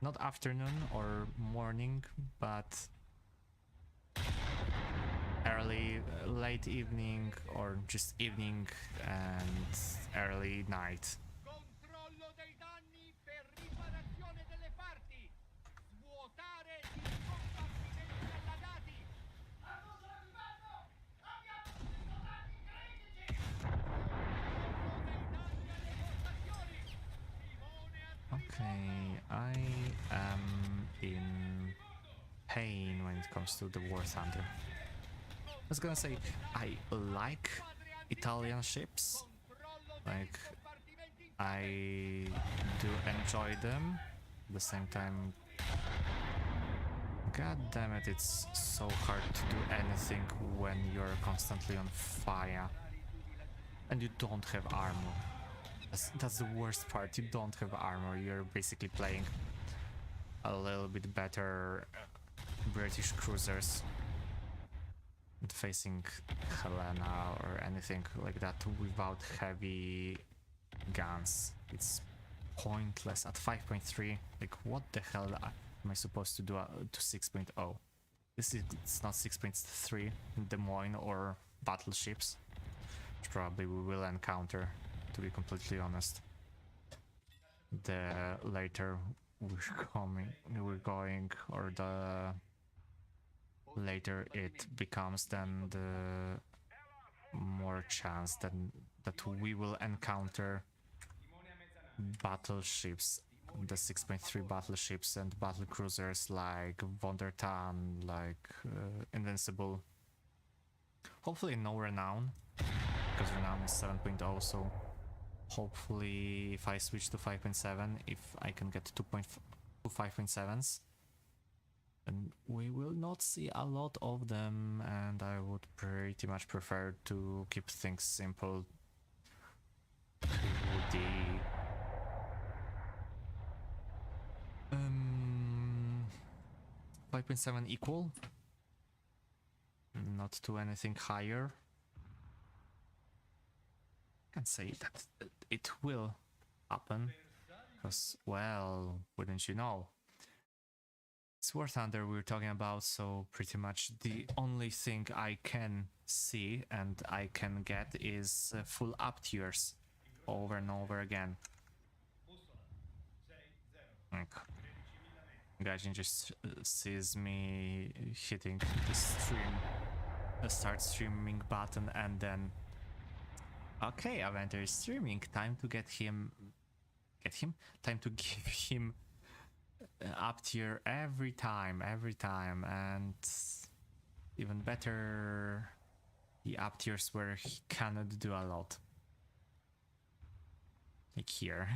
not afternoon or morning, but early, late evening, or just evening and early night. Okay, I am in pain when it comes to the War Thunder. I was gonna say, I like Italian ships, like I do enjoy them. At the same time, god damn it, it's so hard to do anything when you're constantly on fire and you don't have armor. That's the worst part. You don't have armor. You're basically playing a little bit better British cruisers and facing Helena or anything like that without heavy guns. It's pointless at 5.3. Like, what the hell am I supposed to do to 6.0? It's not 6.3 in Des Moines or battleships, which probably we will encounter, to be completely honest. The later we're going, or the later it becomes, then the more chance that we will encounter battleships, the 6.3 battleships and battle cruisers like Von der Tann, like Invincible. Hopefully no Renown, because Renown is 7.0, so hopefully if I switch to 5.7, if I can get 2 5.7s, then we will not see a lot of them, and I would pretty much prefer to keep things simple to the 5.7 equal, not to anything higher. I can say that it will happen, because, well, wouldn't you know, it's War Thunder we're talking about, so pretty much the only thing I can see and I can get is full up tiers over and over again. Gajin just sees me hitting the start streaming button, and then okay, Aventer is streaming, time to time to give him up tier every time, and even better, the up tiers where he cannot do a lot, like here.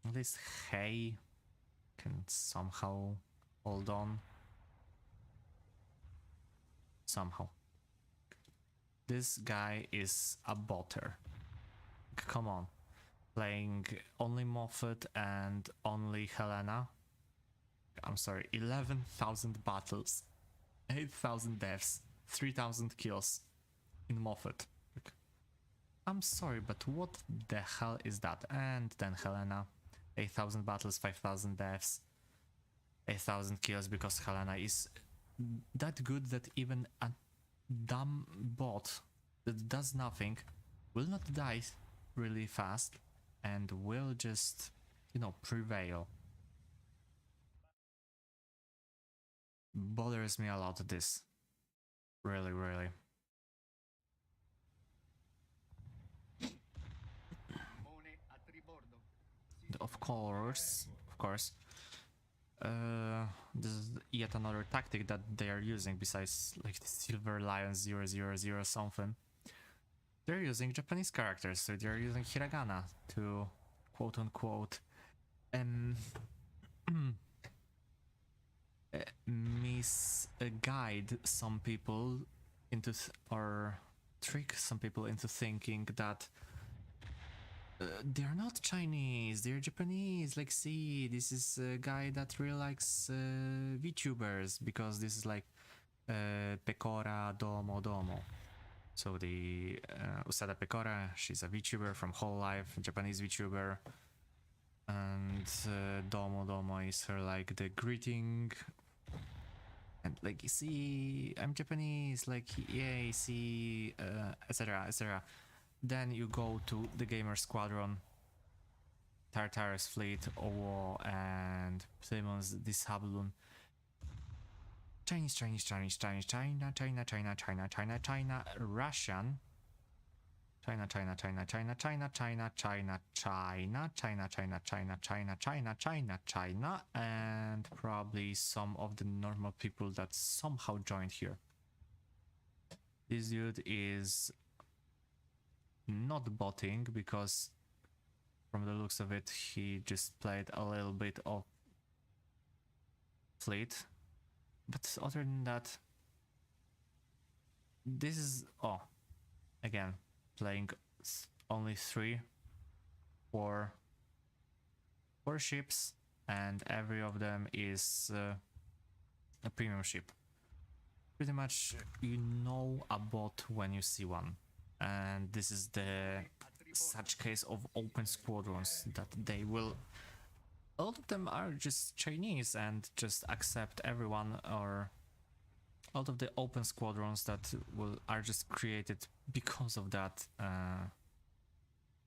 At least Hay can somehow hold on. Somehow. This guy is a botter. Come on. Playing only Moffat and only Helena. I'm sorry, 11,000 battles. 8,000 deaths, 3,000 kills in Moffat. Like, I'm sorry, but what the hell is that? And then Helena, 8,000 battles, 5,000 deaths, 8,000 kills because Helena is that good that even a dumb bot that does nothing will not die really fast and will just, you know, prevail. Bothers me a lot, this. Really, really. Of course. This is yet another tactic that they are using besides like the Silver Lion 000 something. They're using Japanese characters, so they're using hiragana to quote unquote misguide some people into or trick some people into thinking that they're not Chinese, they're Japanese. Like, see, this is a guy that really likes VTubers because this is like Pecora Domo Domo. So the Usada Pecora, she's a VTuber from Whole Life, Japanese VTuber. And Domo Domo is her like the greeting. And like, see, I'm Japanese, like, yay, see, etc, etc. Then you go to the Gamer Squadron, Tartarus Fleet, Owo, and Playmon's Dishablun. Chinese, Chinese, Chinese, Chinese, China, China, China, China, China, China, Russian. China, China, China, China, China, China, China, China, China, China, China, China, China, China, China, and probably some of the normal people that somehow joined here. This dude is not botting because from the looks of it, he just played a little bit of Fleet. But other than that, this is, oh, again, playing only 4 ships, and every of them is a premium ship. Pretty much you know a bot when you see one, and this is the such case of open squadrons that they will, a lot of them are just Chinese and just accept everyone, or a lot of the open squadrons that are just created because of that,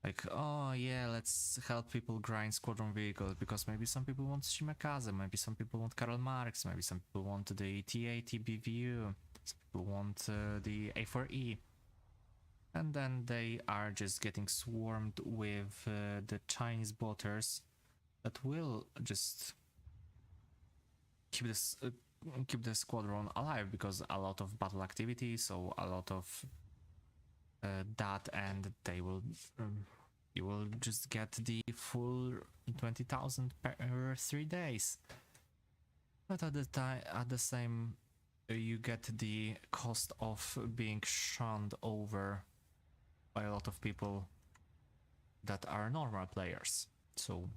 like, oh yeah, let's help people grind squadron vehicles because maybe some people want Shimakaze, maybe some people want Karl Marx, maybe some people want the TA TBVU, some people want the A4E, and then they are just getting swarmed with the Chinese botters that will just keep this keep the squadron alive because a lot of battle activity, so a lot of that, and they will you will just get the full 20,000 per 3 days. But at the same, you get the cost of being shunned over by a lot of people that are normal players. So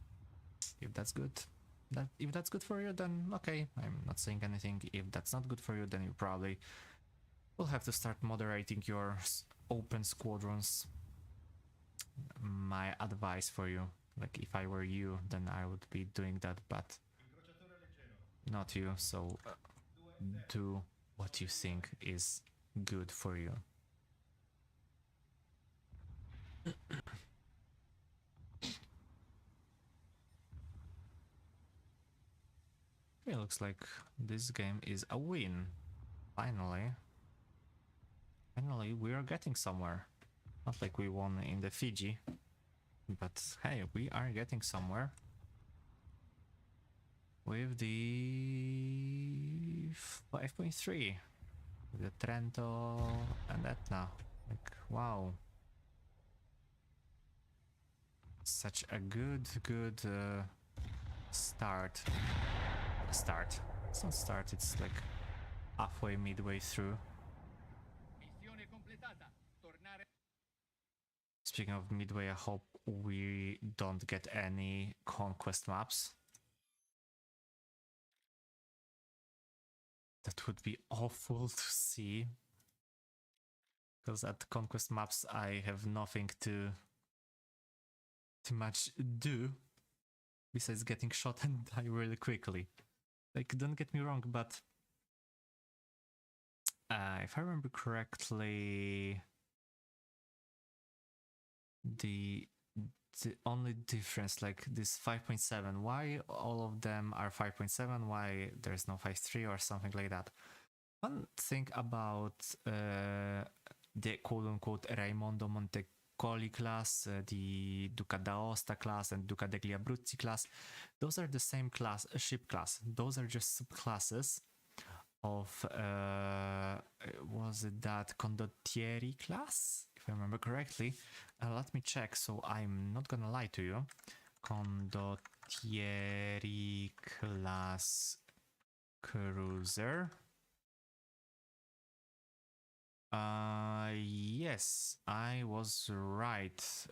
if that's good, if that's good for you, then okay, I'm not saying anything. If that's not good for you, then you probably will have to start moderating your open squadrons. My advice for you, like, if I were you, then I would be doing that, but not you, so do what you think is good for you. It looks like this game is a win. Finally. Finally, we are getting somewhere. Not like we won in the Fiji, but hey, we are getting somewhere. With the 5.3. The Trento and Etna. Like, wow. Such a good start. It's not start, it's like halfway, midway through. Speaking of midway, I hope we don't get any conquest maps. that would be awful to see. Because at conquest maps I have nothing to much do besides getting shot and die really quickly. Like, don't get me wrong, but if I remember correctly, the only difference, like this 5.7, why all of them are 5.7, why there's no 5.3 or something like that. One thing about the quote-unquote Raimondo Montecoli class, the Duca d'Aosta class and Duca degli Abruzzi class, those are the same class, ship class. Those are just subclasses of, was it that Condottieri class, if I remember correctly? Let me check, so I'm not gonna lie to you. Condottieri class cruiser. Yes, I was right.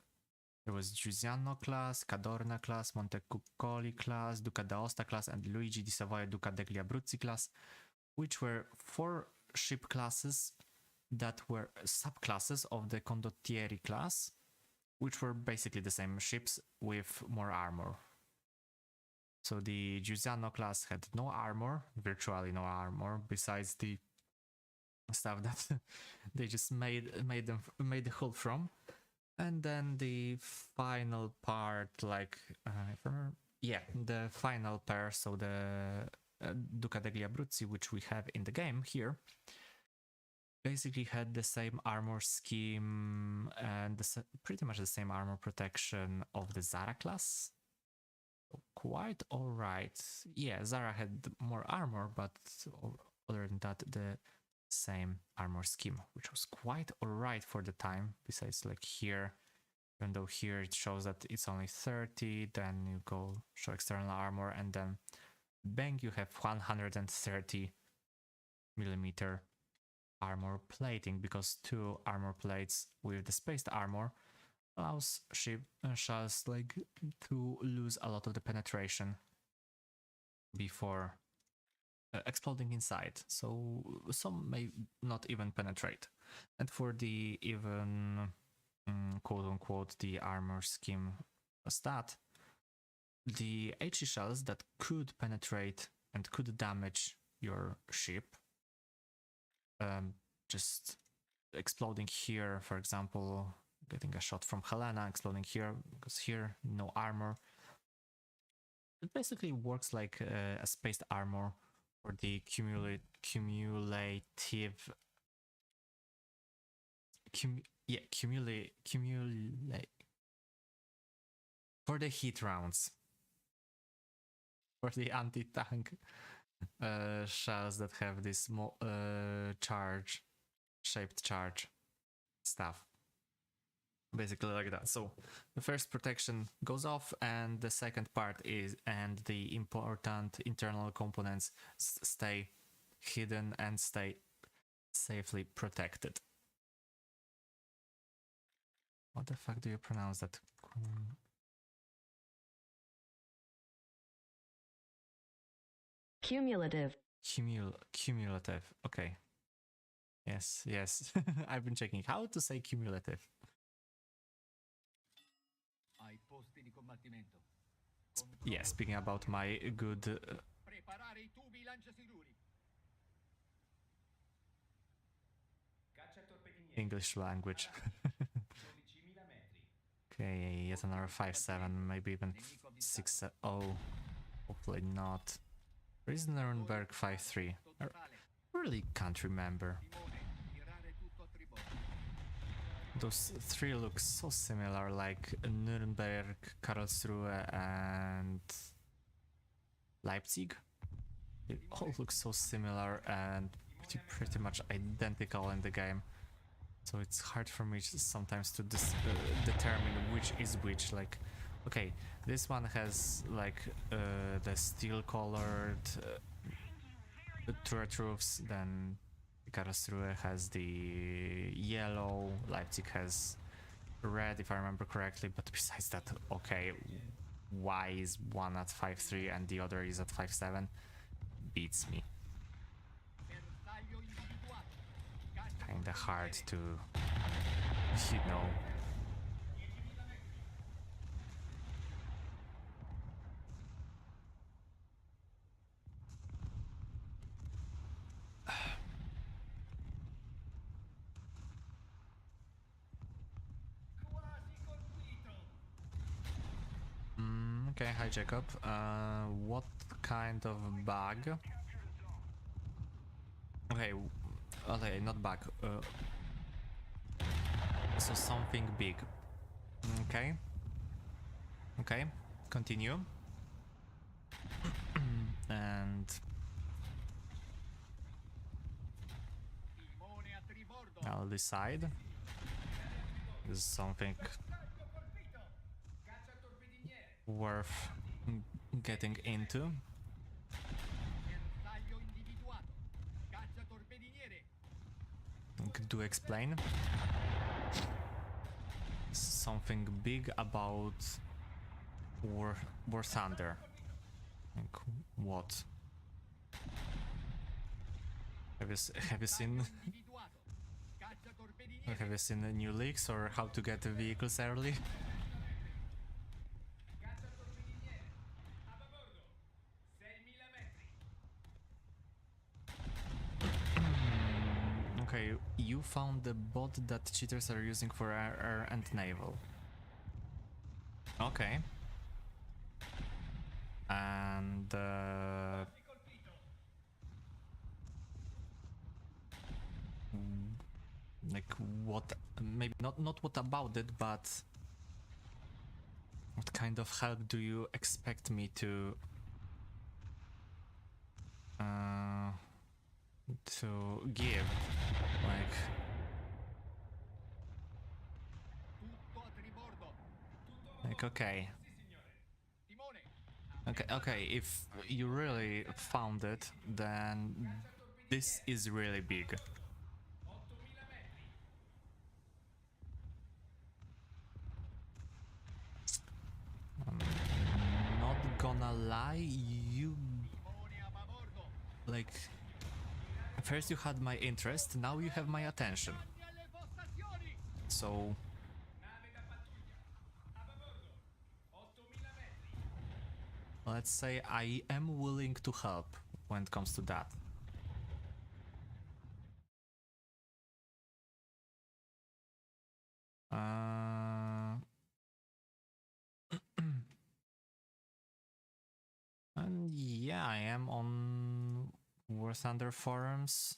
There was Giuliano class, Cadorna class, Montecuccoli class, Duca d'Aosta class, and Luigi di Savoia Duca degli Abruzzi class, which were 4 ship classes that were subclasses of the Condottieri class, which were basically the same ships with more armor. So the Giuliano class had no armor, virtually no armor, besides the stuff that they just made the hull from. And then the final part, like the final pair, so the Duca degli Abruzzi, which we have in the game here, basically had the same armor scheme and pretty much the same armor protection of the Zara class. Quite alright. Yeah, Zara had more armor, but other than that, the same armor scheme, which was quite alright for the time. Besides, like here, even though here it shows that it's only 30, then you go show external armor, and then bang, you have 130 millimeter armor plating, because 2 armor plates with the spaced armor allows ship shells like to lose a lot of the penetration before exploding inside, so some may not even penetrate. And for the even quote-unquote the armor scheme stat, the HE shells that could penetrate and could damage your ship, just exploding here, for example, getting a shot from Helena, exploding here, because here no armor. It basically works like a spaced armor for the for the hit rounds, for the anti-tank shells that have this shaped charge stuff, basically like that. So the first protection goes off, and the second part and the important internal components stay hidden and stay safely protected. What the fuck do you pronounce that? Cumulative. Cumulative. Okay. Yes. I've been checking how to say cumulative. Yeah, speaking about my good English language. Okay, yet another 5.7, maybe even 6.0. Hopefully not. Where is Nuremberg 5.3? I really can't remember. Those 3 look so similar, like Nuremberg, Karlsruhe, and Leipzig. They all look so similar and pretty much identical in the game. So it's hard for me sometimes to determine which is which. Like, okay, this one has like the steel-colored turret roofs, then Karlsruhe has the yellow, Leipzig has red, if I remember correctly, but besides that, okay, why is one at 5.3 and the other is at 5.7? Beats me. kinda hard to, you know. Okay, hi Jacob. What kind of bug? Okay, okay, not bug. So something big. Okay. Okay, continue. And I'll decide. This is something worth getting into. Do explain. Something big about War Thunder. Like what? Have you seen have you seen the new leaks or how to get the vehicles early? Okay, you found the bot that cheaters are using for air and naval. Okay. And like what? Maybe not what about it, but what kind of help do you expect me to give? Like okay. Okay, if you really found it, then this is really big. I'm not gonna lie, you... Like... First you had my interest, now you have my attention. So... Let's say I am willing to help when it comes to that. And yeah, I am on War Thunder forums.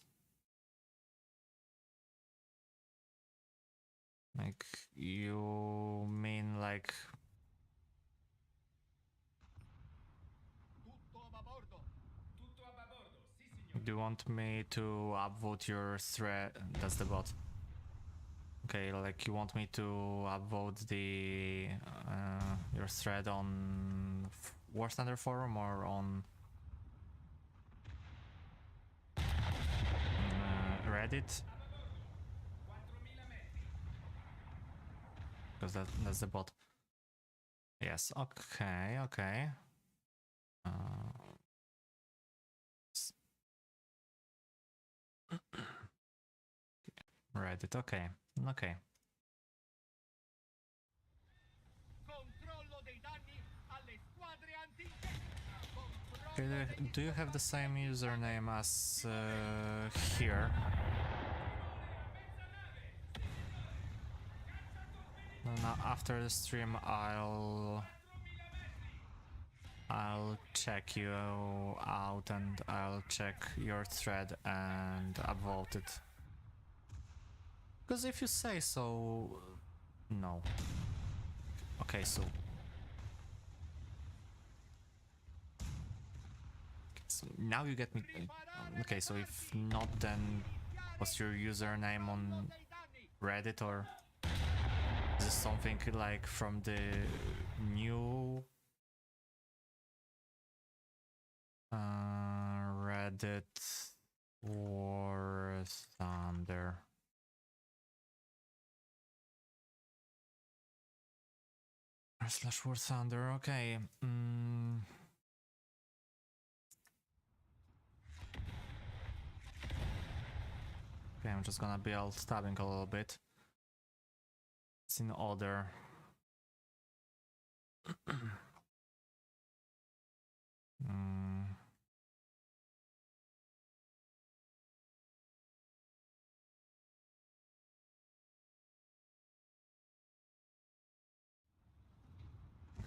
Like, you mean like... Do you want me to upvote your thread? That's the bot. Okay, like you want me to upvote the your thread on War Thunder forum or on Reddit? Because that's the bot. Yes. Okay. Okay. Reddit. Okay. Okay. Do you have the same username as here? Now after the stream I'll check you out and I'll check your thread and upvote it. Because if you say so... No. Okay, so... now you get me... Okay, so if not, then what's your username on Reddit, or is this something like from the new Reddit War Thunder? / War Thunder, okay. Okay, I'm just gonna build stabbing a little bit. It's in order.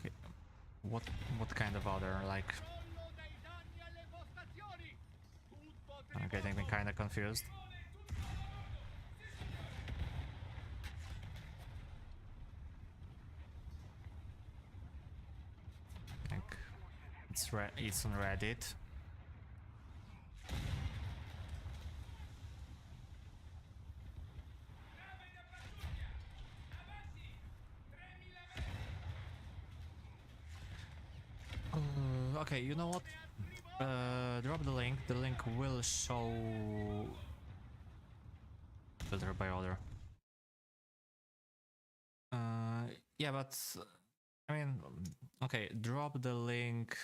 Okay, what kind of order? Like, I'm getting me kind of confused. Like, it's on Reddit. Okay, you know what? Drop the link. The link will show filter by order. Yeah, but I mean, okay, drop the link.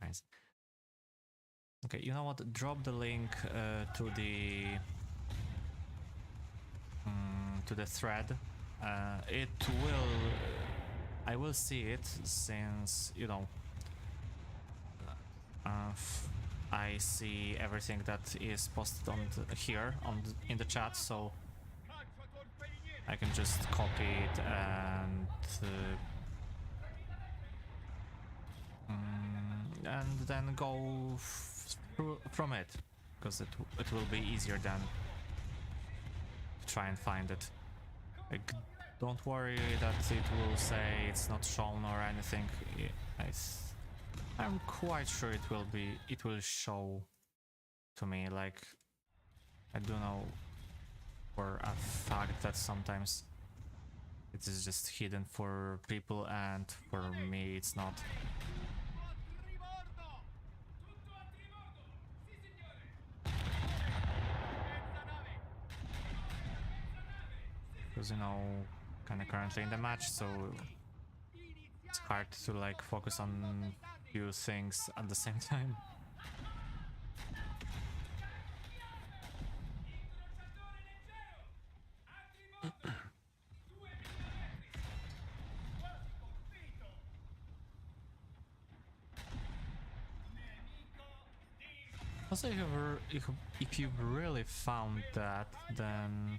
Nice. Okay, you know what? Drop the link to the thread. It will. I will see it since, you know, I see everything that is posted on here in the chat, so I can just copy it and then go from it, because it will be easier than try and find it. Like, don't worry that it will say it's not shown or anything. I'm quite sure it will show to me. Like, I do know for a fact that sometimes it is just hidden for people, and for me it's not. Because, you know, kind of currently in the match, so it's hard to like focus on few things at the same time. Also, if you've really found that, then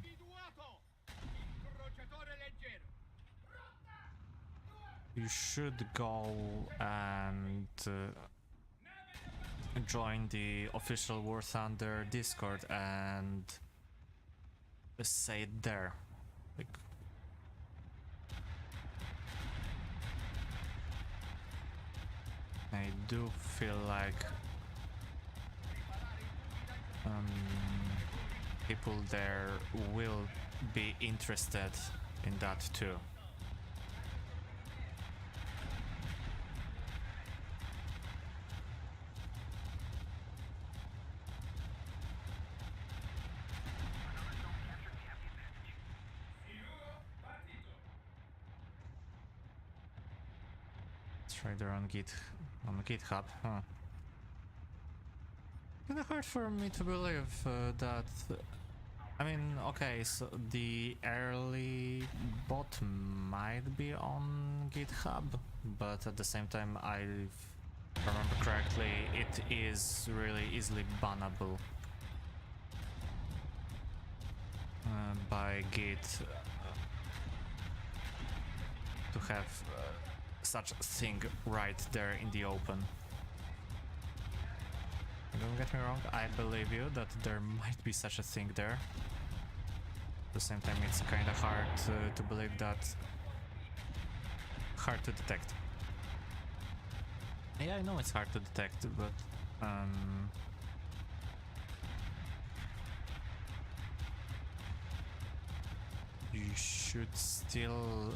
you should go and join the official War Thunder Discord and say it there. Like, I do feel like people there will be interested in that too. It's right there on GitHub, huh? Kind of hard for me to believe that. I mean, okay, so the early bot might be on GitHub, but at the same time, I remember correctly, it is really easily bannable by Git to have such a thing right there in the open. Don't get me wrong, I believe you that there might be such a thing there. At the same time, it's kind of hard to believe that. Hard to detect. Yeah, I know it's hard to detect, but you should still.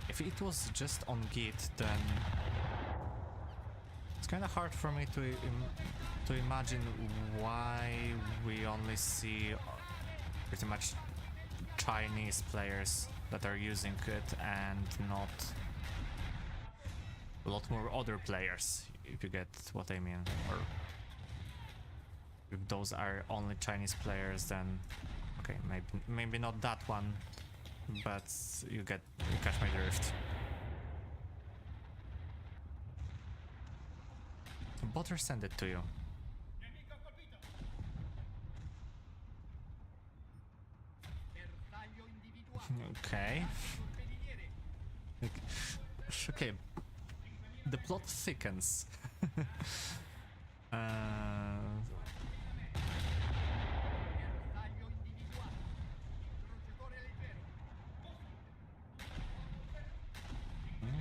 If it was just on Git, then it's kind of hard for me to imagine why we only see pretty much Chinese players that are using it and not a lot more other players, if you get what I mean. Or if those are only Chinese players, then okay, maybe not that one, but you catch my drift. Botter send it to you. Okay. Okay. The plot thickens.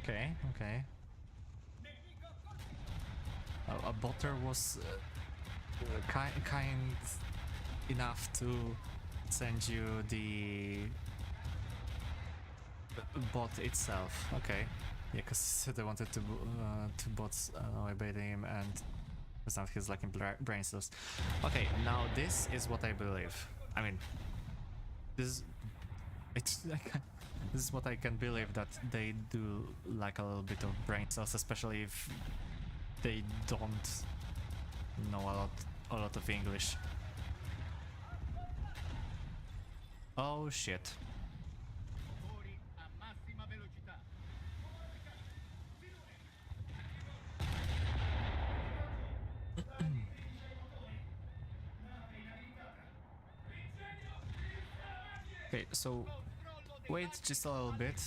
Okay, okay. A botter was kind enough to send you the bot itself. Okay. Yeah, because they wanted to two bots obeying him, and it's not his lacking brain cells. Okay, now this is what I believe. I mean, this is what I can believe, that they do lack a little bit of brain cells, especially if they don't know a lot of English. Oh shit. Okay, so wait just a little bit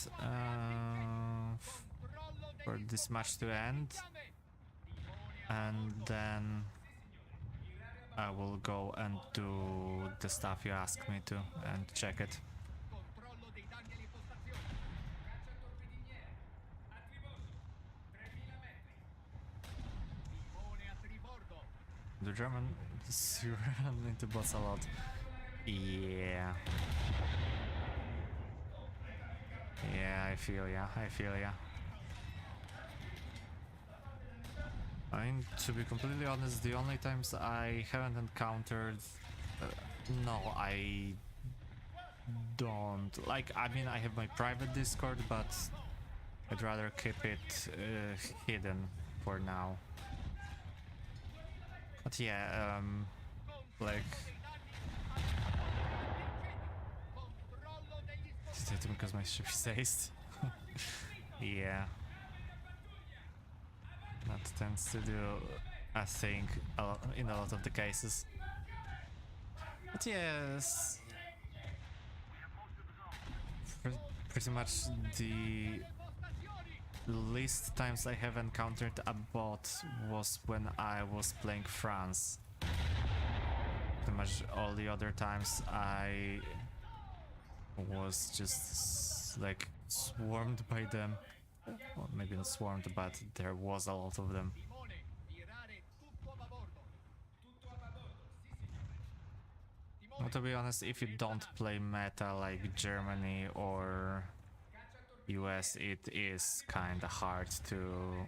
for this match to end, and then I will go and do the stuff you asked me to and check it. The German run into bots a lot. Yeah. Yeah, I feel ya. I mean, to be completely honest, the only times I haven't encountered... no, I don't. Like, I mean, I have my private Discord, but I'd rather keep it hidden for now. But yeah, like... because my ship is aced. Yeah. That tends to do a thing in a lot of the cases. But yes, pretty much the least times I have encountered a bot was when I was playing France. Pretty much all the other times I was just like swarmed by them. Well, maybe not swarmed, but there was a lot of them. Well, to be honest, if you don't play meta like Germany or US, it is kinda hard to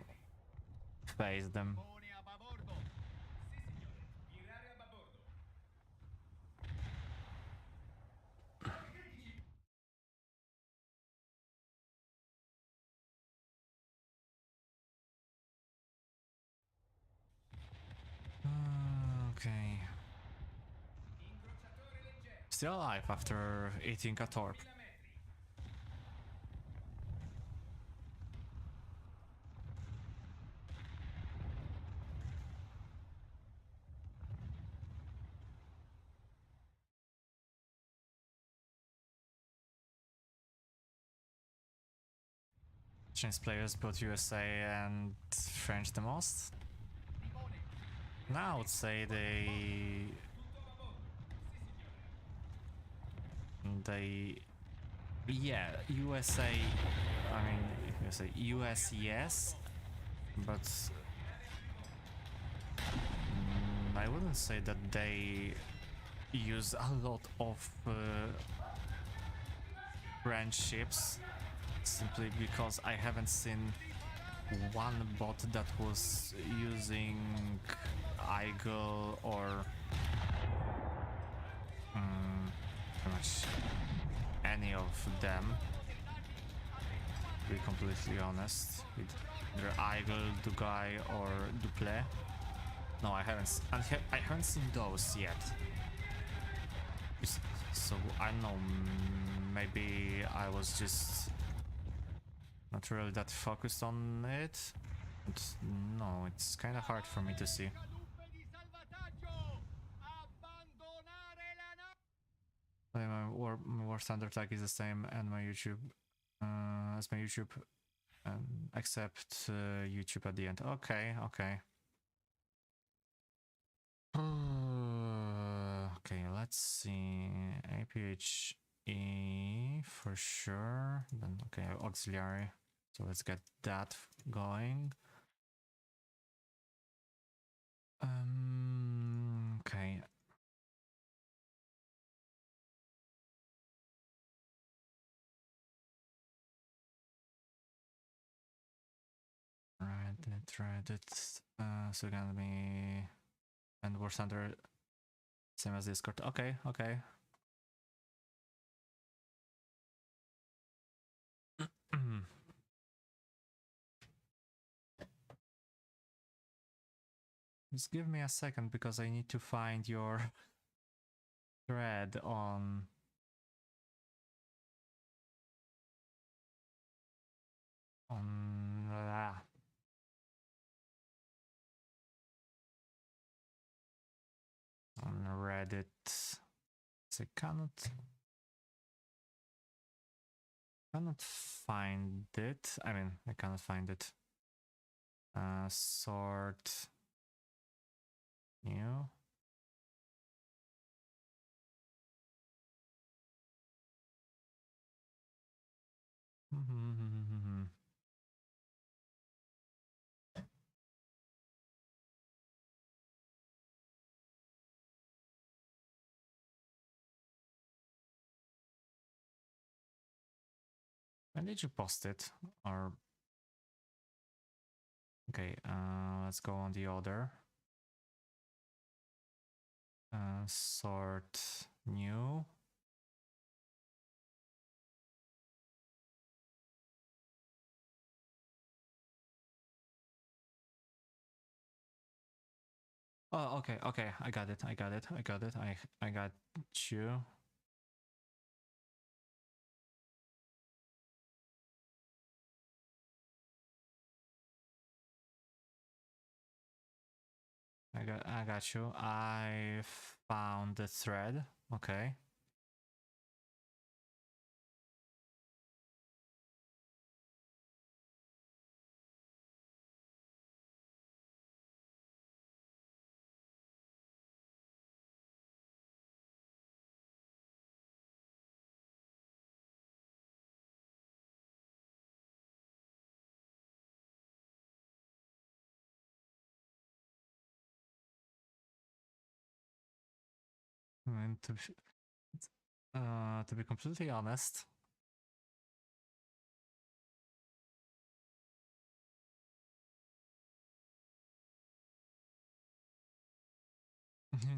face them. Okay. Still alive after eating a torp. Chinese players, both USA and French the most? Now I would say yeah, USA, I mean, USA, US, yes, but I wouldn't say that they use a lot of French ships, simply because I haven't seen one bot that was using Eagle or pretty much any of them. to be completely honest. With either Eagle, Dugai, or Duple. No, I haven't. I haven't seen those yet. So I don't know. Maybe I was just not really that focused on it. But no, it's kind of hard for me to see. My War Thunder tag is the same, and my YouTube as my YouTube, except YouTube at the end. Okay, okay. Okay, let's see. APHE for sure. Then okay, auxiliary. So let's get that going. Okay. Right it. So gonna be and War Thunder same as Discord. Okay, okay. Just give me a second because I need to find your thread on on on Reddit. So I cannot find it. I mean, I cannot find it. Sort new. When did you post it? Or okay, let's go on the order. Sort new. Oh, okay, okay, I got it. I got you. I got you. I found the thread. Okay. I mean, to be completely honest,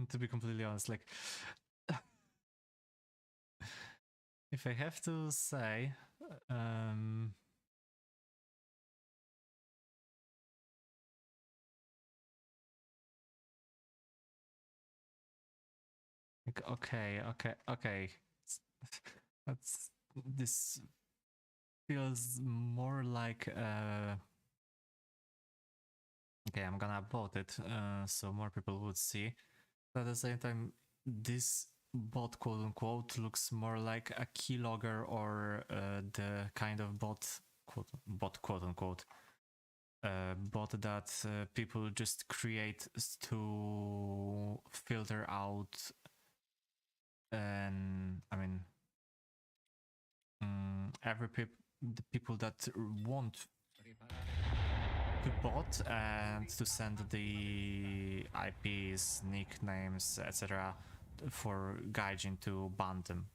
to be completely honest, like if I have to say, okay. That's this feels more like okay, I'm gonna upvote it so more people would see. But at the same time, this bot quote unquote looks more like a keylogger or the kind of bot quote unquote bot that people just create to filter out and I mean the people that want to bot and to send the IPs, nicknames, etc. for Gaijin to ban them.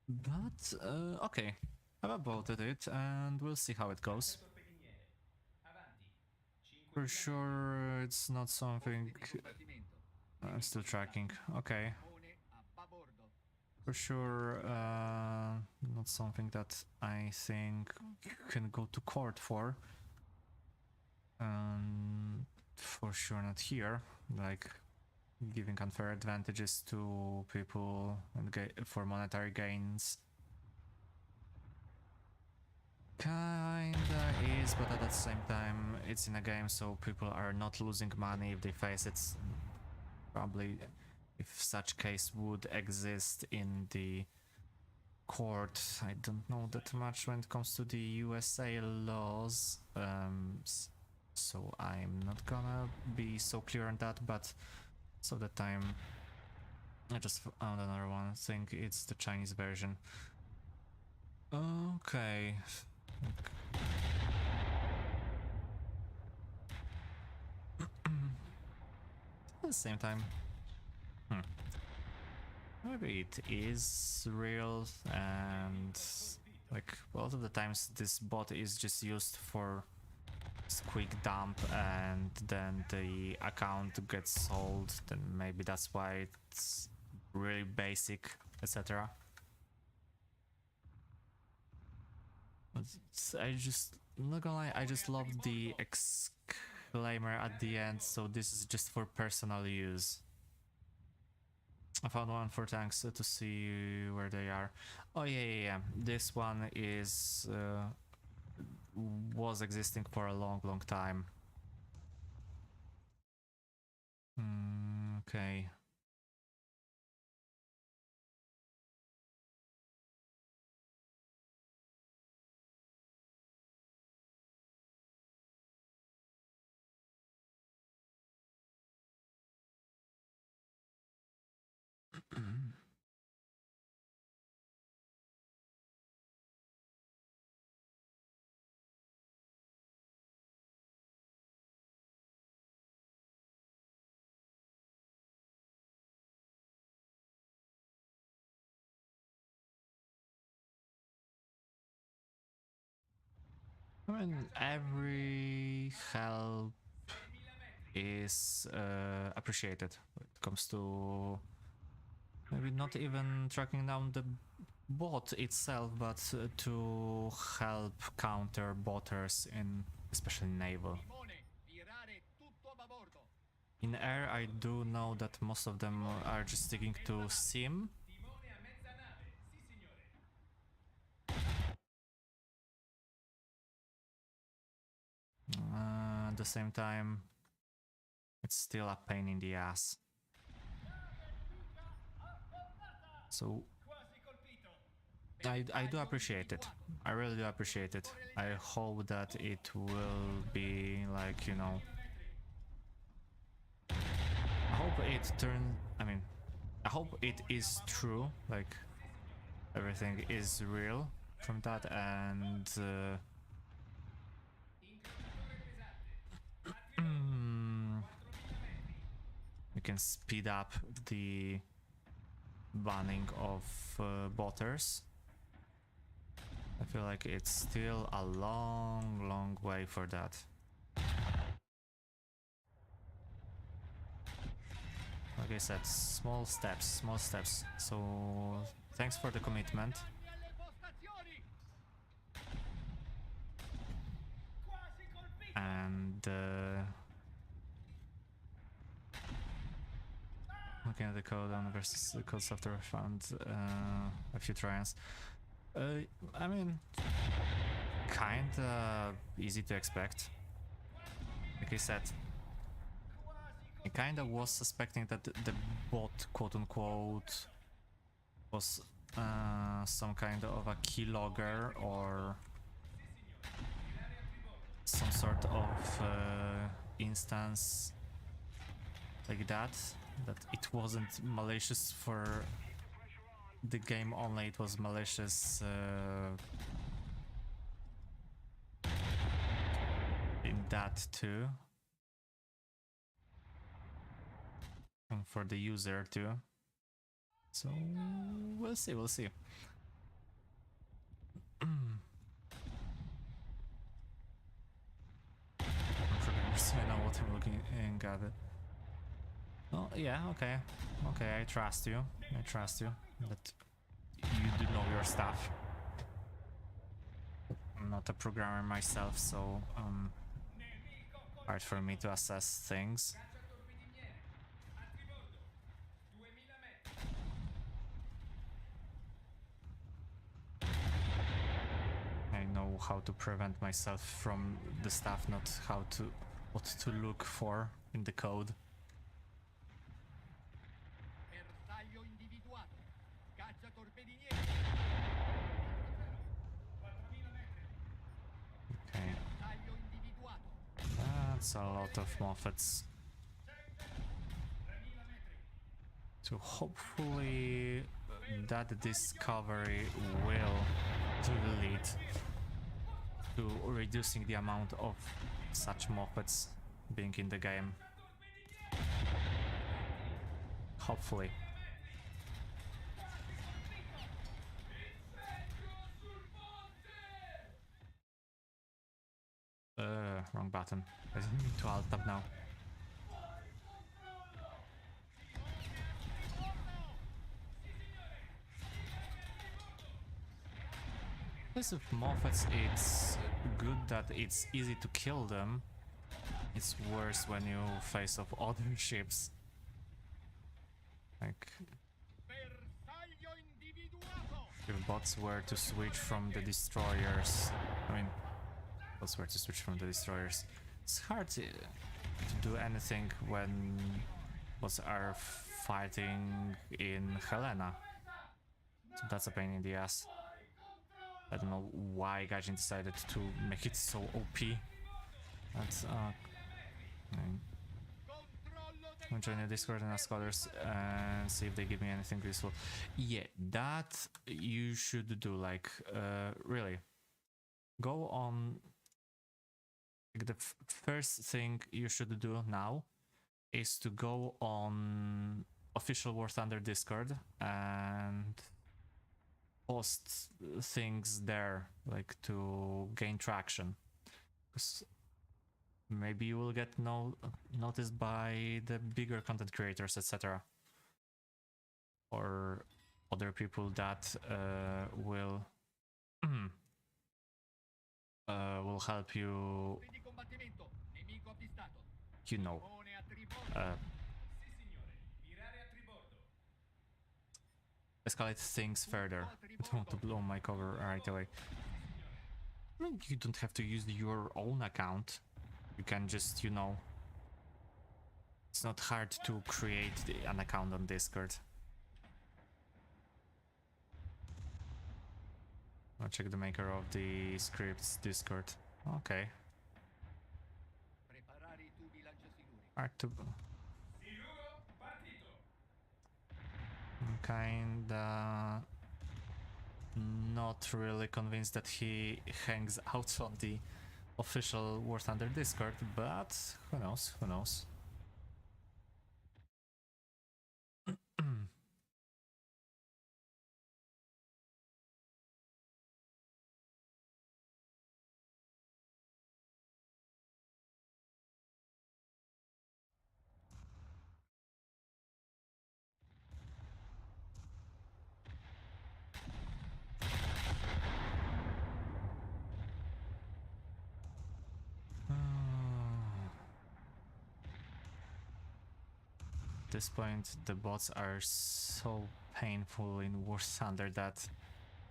But okay, I've upvoted it and we'll see how it goes. For sure, it's not something I'm still tracking. Okay. for sure not something that I think you can go to court for. For sure not here, like giving unfair advantages to people and for monetary gains. Kinda is, but at the same time it's in a game, so people are not losing money if they face it. Probably if such case would exist in the court. I don't know that much when it comes to the USA laws, so I'm not gonna be so clear on that, but so the time I just found another one. I think it's the Chinese version. Okay. At the same time, maybe it is real, and like a lot of the times this bot is just used for quick dump and then the account gets sold, then maybe that's why it's really basic, etc. I just, I'm not gonna lie, I just love the exclaimer at the end, so this is just for personal use. I found one for tanks to see where they are. Oh yeah. This one is was existing for a long time. Okay. I mean, every help is appreciated when it comes to maybe not even tracking down the bot itself, but to help counter botters in especially naval. In air, I do know that most of them are just sticking to sim. At the same time, it's still a pain in the ass. So I do appreciate it. I really do appreciate it. I hope that it will be like, you know, I hope it I hope it is true, like everything is real from that, and we can speed up the banning of botters. I feel like it's still a long way for that. Like I said, small steps. So thanks for the commitment. And looking at the code on versus the code software, found a few tries. I mean, kinda easy to expect. Like I said, I kinda was suspecting that the bot, quote unquote, was some kind of a keylogger or some sort of instance like that it wasn't malicious for the game only, it was malicious in that too, and for the user too. So we'll see. I know what I'm looking at it. Oh yeah, okay, I trust you. But know your stuff. I'm not a programmer myself, so hard for me to assess things. I know how to prevent myself from the stuff, not what to look for in the code. Okay. That's a lot of Moffats. So hopefully that discovery will lead to reducing the amount of such Moffats being in the game. Hopefully. Wrong button. I didn't mean to alt tab now. Because of Moffats, it's good that it's easy to kill them. It's worse when you face off other ships. Like, if bots were to switch from the destroyers, bots were to switch from the destroyers, it's hard to do anything when bots are fighting in Helena. So that's a pain in the ass. I don't know why Gaijin decided to make it so OP. That's I'll join the Discord and ask others and see if they give me anything useful. Yeah, that you should do. Like, really, go on. Like, the first thing you should do now is to go on official War Thunder Discord and post things there, like, to gain traction. Because maybe you will get noticed by the bigger content creators, etc. Or other people that will help you, you know, escalate things further. I don't want to blow my cover right away. You don't have to use your own account. You can just, you know, it's not hard to create an account on Discord. I'll check the maker of the scripts Discord. Okay. I'm kinda not really convinced that he hangs out on the official War Thunder Discord, but who knows, who knows. At this point, the bots are so painful in War Thunder that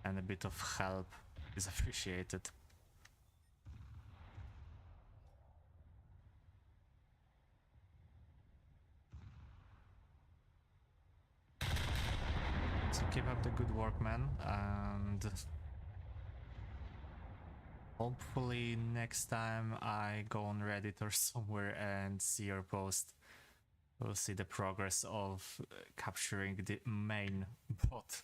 and a bit of help is appreciated. So keep up the good work, man, and hopefully next time I go on Reddit or somewhere and see your post, we'll see the progress of capturing the main bot.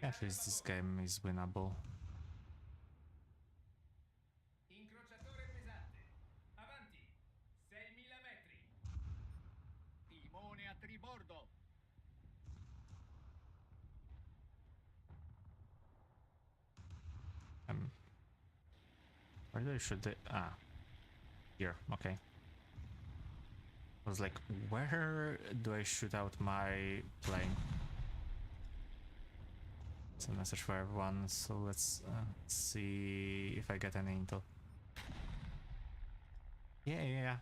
At least this game is winnable. do I shoot it? Ah, here, okay. I was like, where do I shoot out my plane? It's a message for everyone, so let's see if I get any intel. Yeah.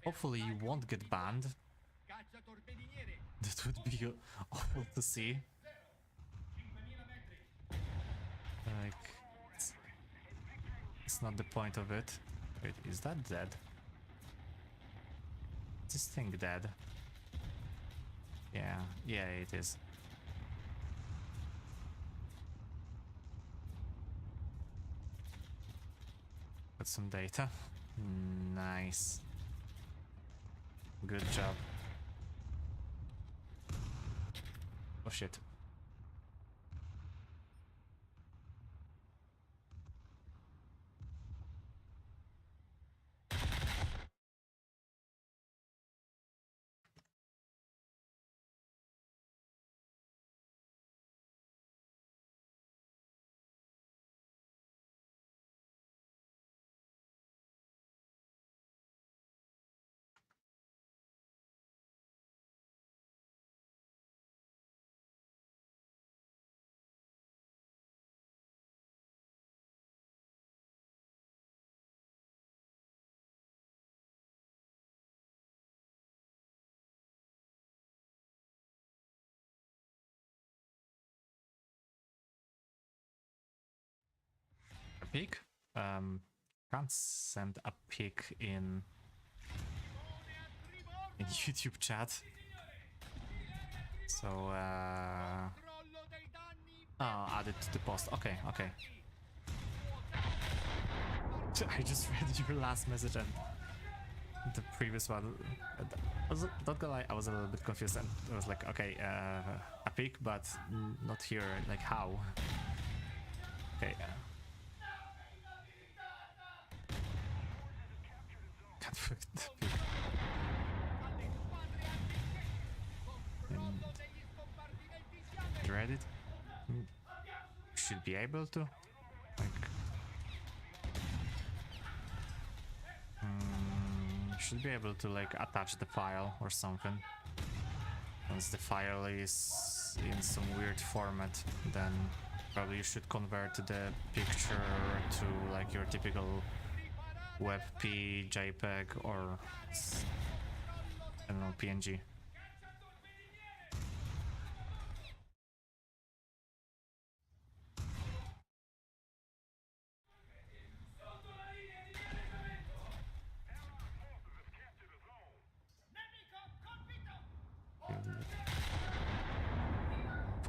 Hopefully you won't get banned. That would be awful to see. Like, it's not the point of it. Wait, is that dead? Is this thing dead? Yeah, it is. Got some data. Nice. Good job. Oh shit. A pig? Can't send a pig in YouTube chat. So, oh, add it to the post. Okay. I just read your last message and the previous one. Not gonna lie, I was a little bit confused and I was like, okay, a pig, but not here. Like, how? Okay. Can't put the pig. Read it? Should be able to. Like, should be able to like attach the file or something. Once the file is in some weird format, then probably you should convert the picture to like your typical WebP, JPEG, or I don't know, PNG.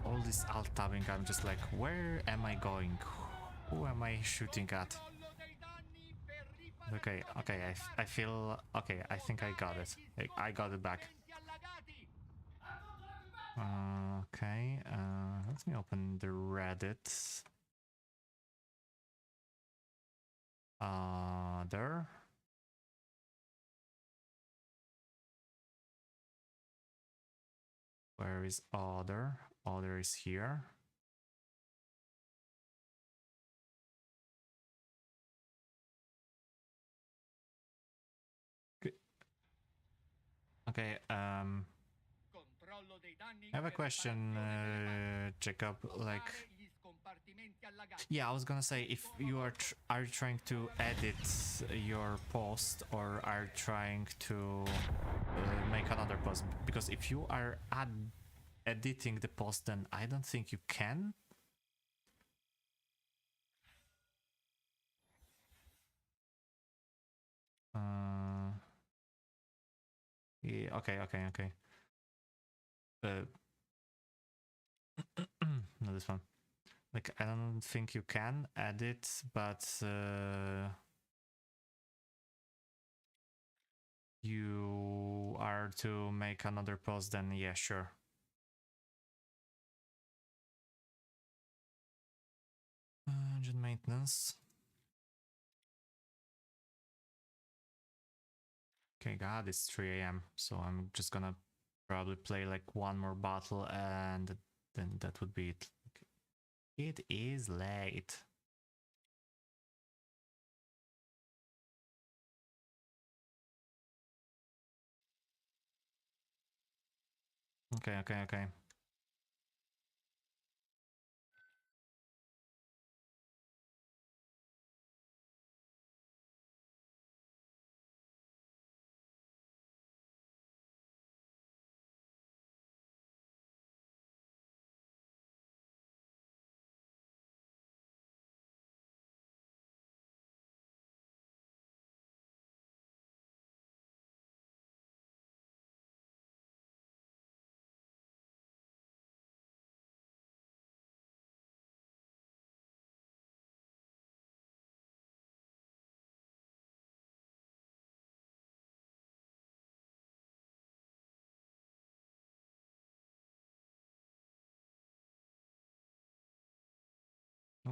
All this alt tabbing, I'm just like, where am I going? Who am I shooting at? Okay, I feel okay. I think I got it. I got it back. Okay, let me open the Reddit. There. Where is other? Other is here. Okay, I have a question, Jacob. Like, yeah, I was gonna say, if you are you trying to edit your post or are you trying to make another post? Because if you are editing the post, then I don't think you can. Yeah, okay. No, this one. Like, I don't think you can edit, but you are to make another post, then yeah, sure. Engine maintenance. Okay, God, it's 3 a.m. So I'm just gonna probably play like one more battle and then that would be it. It is late. Okay, okay, okay.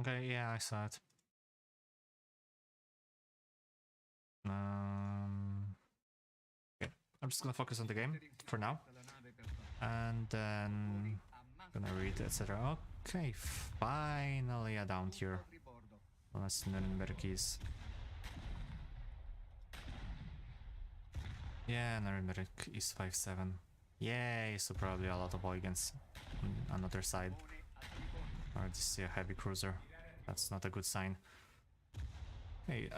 Okay, yeah, I saw it. Okay, I'm just gonna focus on the game for now, and then gonna read, etc. Okay, finally a down tier. Unless Nuremberg is. Yeah, Nuremberg is 5-7. Yay, so probably a lot of Huygens on another side. Or this is a heavy cruiser. That's not a good sign. Okay,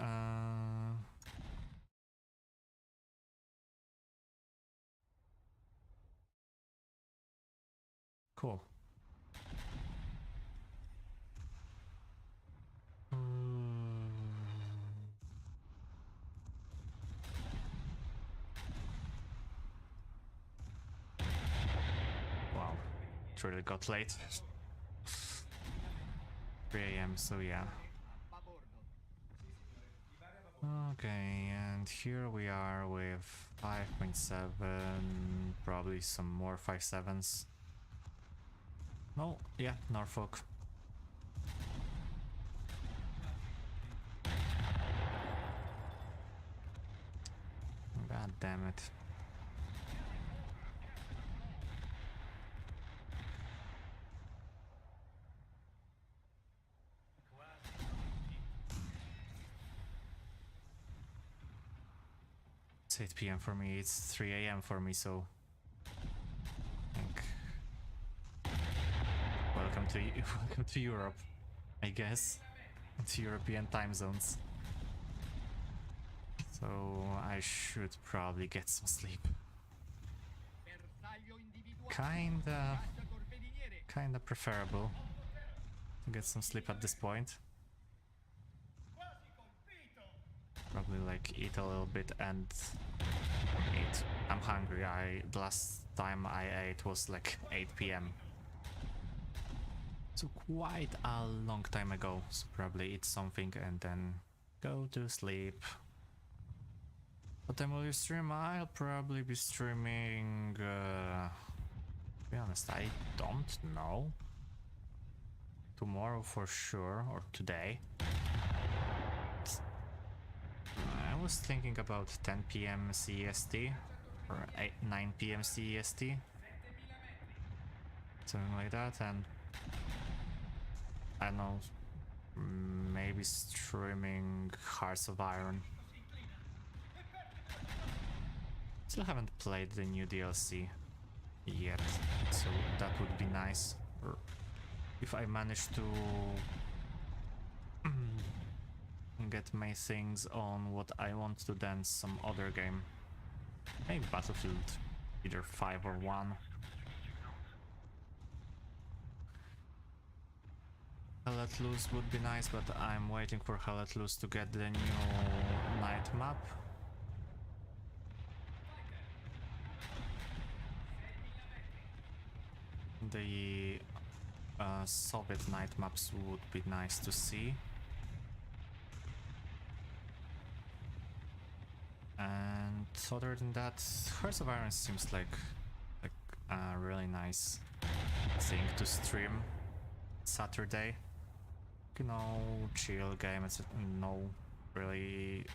cool. Wow, it really got late. 3 AM, so yeah. Okay, and here we are with 5.7, probably some more 5.7s. No, yeah, Norfolk. God damn it. It's 8 PM for me, it's 3 AM for me, so I think welcome to Europe, I guess. To European time zones. So I should probably get some sleep. Kinda preferable to get some sleep at this point. Probably like eat a little bit and eat. I'm hungry. The last time I ate was like 8 PM. So quite a long time ago. So probably eat something and then go to sleep. What time will you stream? I'll probably be streaming... to be honest, I don't know. Tomorrow for sure, or today. I was thinking about 10 PM CEST or 9 PM CEST, something like that, and I don't know, maybe streaming Hearts of Iron. Still haven't played the new DLC yet, so that would be nice. Or if I manage to get my things on what I want to, then some other game. Maybe Battlefield, either 5 or 1. Hell Let Loose would be nice, but I'm waiting for Hell Let Loose to get the new night map. The Soviet night maps would be nice to see. And other than that, Hearts of Iron seems like a really nice thing to stream Saturday. You know, chill game, it's no really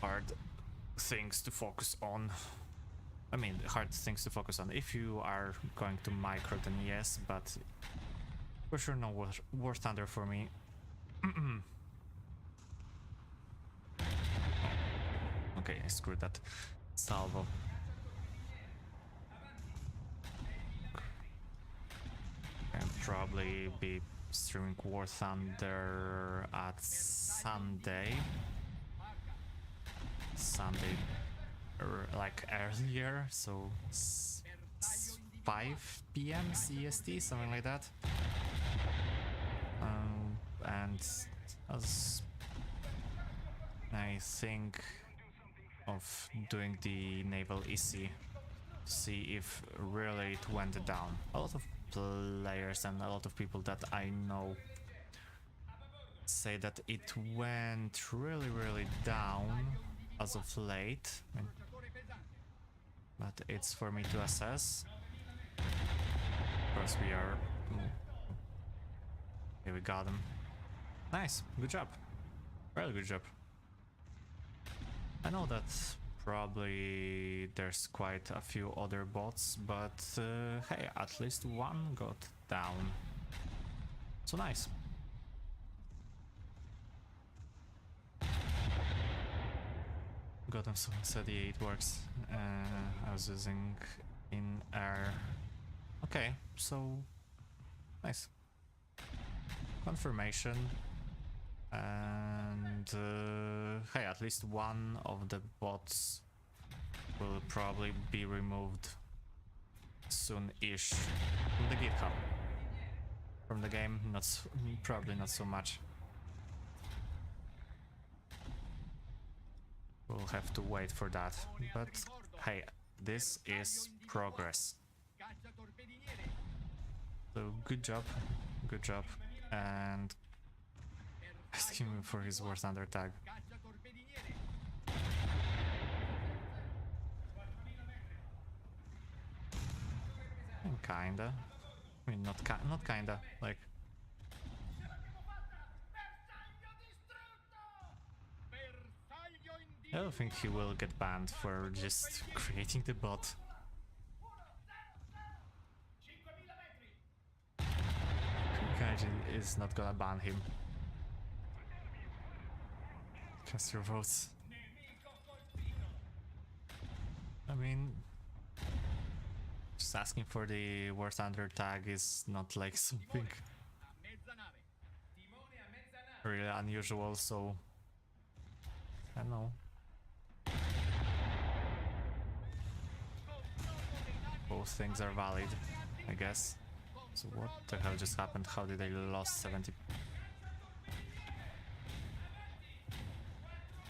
hard things to focus on. I mean, hard things to focus on. If you are going to micro, then yes, but for sure no War Thunder for me. Okay, I screwed that. Salvo. probably be streaming War Thunder at Sunday, like earlier, so 5 p.m. CST, something like that. And as I think of doing the Naval EC, see if really it went down. A lot of players and a lot of people that I know say that it went really down as of late, but it's for me to assess. Of course we are... Okay, we got him. Nice, good job. Really good job. I know that probably there's quite a few other bots, but hey, at least one got down. So nice. Got him, so said it works. I was using in air. Okay, so nice. Confirmation. And hey, at least one of the bots will probably be removed soon-ish from the GitHub. From the game, probably not so much. We'll have to wait for that, but hey, this is progress. So good job, and asking him for his War Thunder tag. Kinda. I mean, not kinda, like... I don't think he will get banned for just creating the bot. Gaijin is not gonna ban him. Cast your votes. I mean, just asking for the War Thunder tag is not like something really unusual, so I don't know. Both things are valid, I guess. So what the hell just happened? How did they lost 70?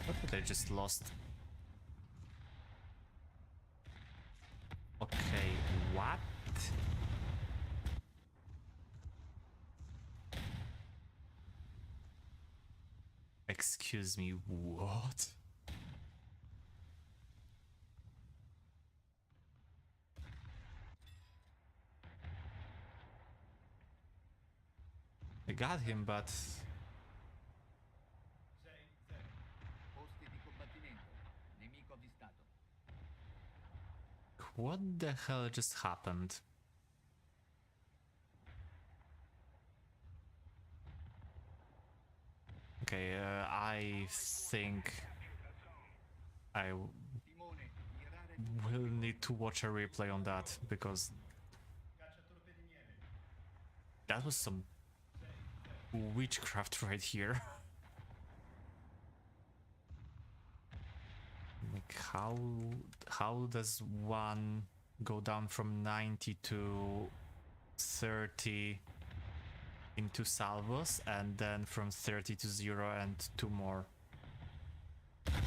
What did they just lost? Okay, what? Excuse me, what? I got him, but... What the hell just happened? Okay, I think I will need to watch a replay on that, because that was some witchcraft right here. Like how does one go down from 90 to 30 in 2 salvos, and then from 30 to 0 and 2 more?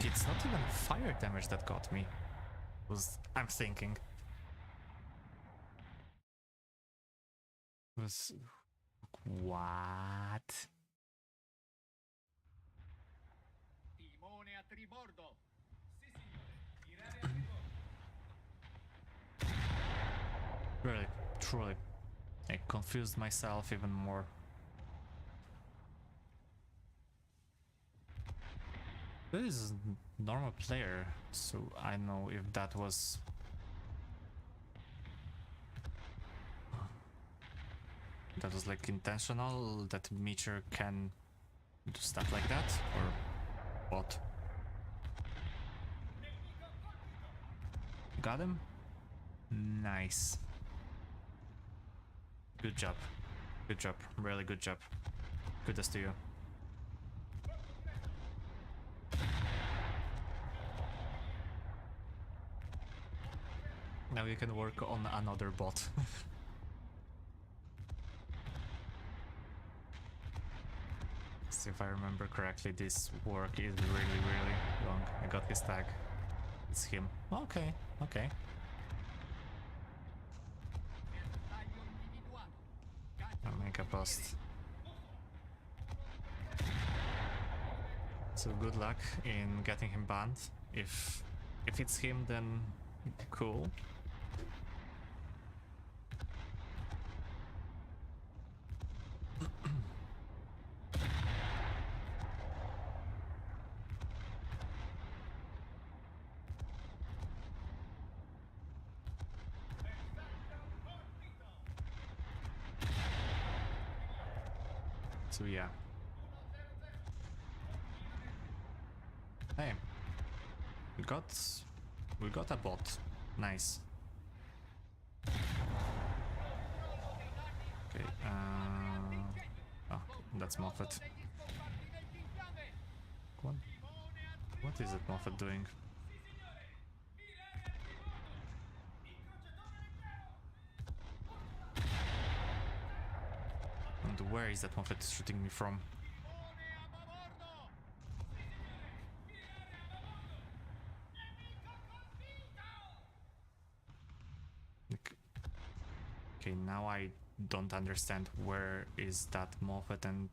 It's not even fire damage that got me, I'm thinking. What? Really, truly, I confused myself even more. This is a normal player, so I know if that was... That was like intentional, that Meacher can do stuff like that, or what? Got him? Nice. Good job. Good job, really good job. Kudos to you. Now you can work on another bot. So if I remember correctly, this work is really long. I got his tag. It's him. Okay, okay. I'll make a post. So good luck in getting him banned. If it's him, then cool. So yeah. Hey, we got a bot. Nice. Okay. Oh, that's Moffat. What is it Moffat doing? And where is that Moffat shooting me from? Okay, now I don't understand where is that Moffat and...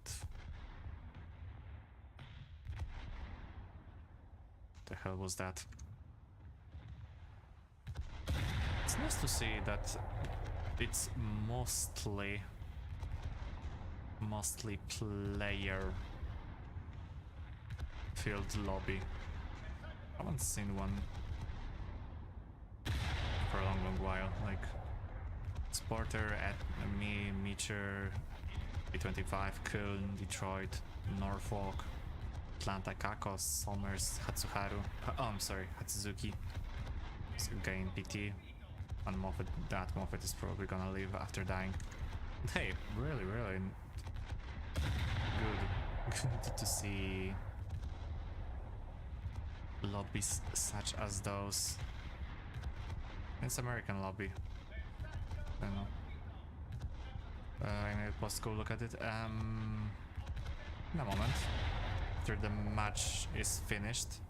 The hell was that? It's nice to see that it's mostly player field lobby. I haven't seen one for a long while. Like Sporter, at me, Meacher, B25, Köln, Detroit, Norfolk, Atlanta, Kakos, Somers, Hatsuharu. Oh, I'm sorry, Hatsuzuki. This guy in PT. And Moffat, that Moffat is probably gonna leave after dying. But hey, really good to see lobbies such as those. It's American lobby. I don't know. I made a go look at it. In a moment. After the match is finished.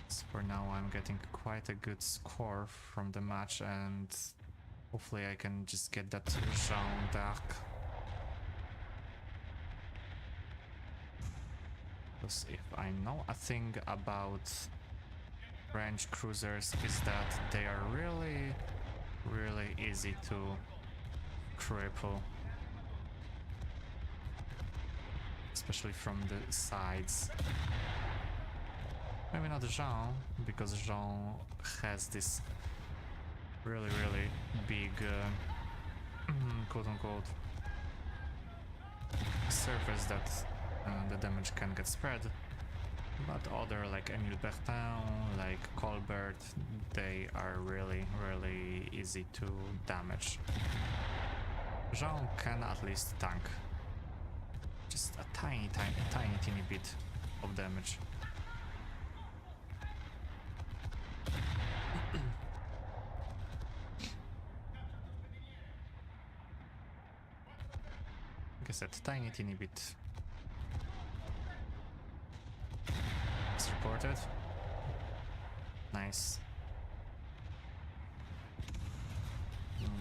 So for now I'm getting quite a good score from the match, and hopefully I can just get that Jean d'Arc. Because if I know a thing about French cruisers is that they are really easy to cripple. Especially from the sides. Maybe not Jean, because Jean has this really big quote-unquote surface that the damage can get spread. But other like Emile Bertin, like Colbert, they are really easy to damage. Jean can at least tank. Just a tiny bit of damage. Like I said, tiny bit. It's reported. Nice.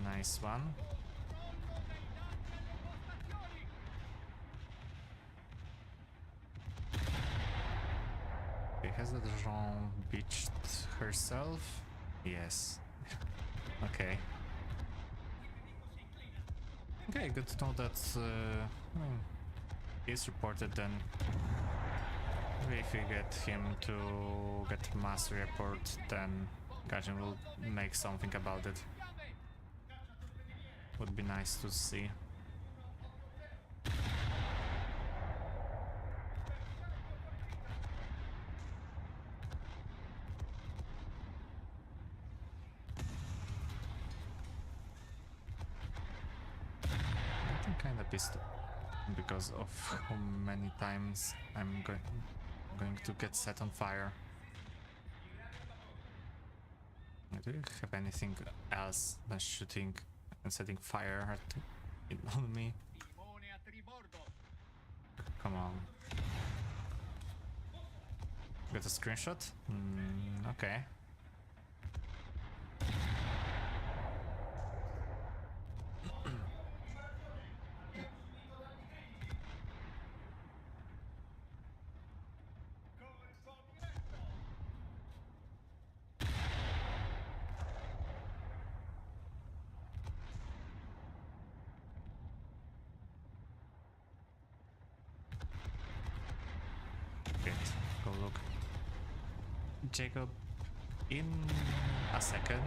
Nice one. Okay, has that Jean beached herself? Yes. Okay. Okay, good to know that he's reported then. Maybe if we get him to get mass report, then Gaijin will make something about it. Would be nice to see. pissed because of how many times I'm going to get set on fire. Do you have anything else than shooting and setting fire on me? Come on. Got a screenshot? Okay. Go look. Jacob, in a second,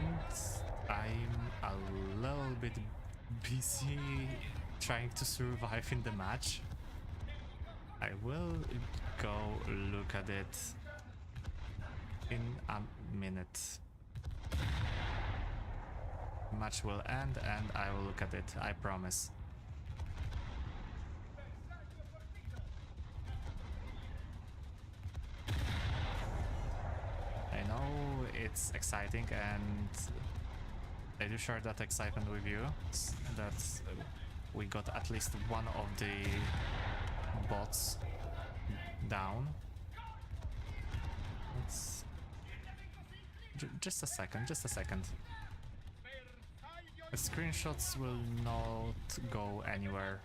I'm a little bit busy trying to survive in the match. I will go look at it in a minute. Match will end and I will look at it, I promise. I know it's exciting and I do share that excitement with you, that we got at least one of the bots down. Let's... just a second. The screenshots will not go anywhere.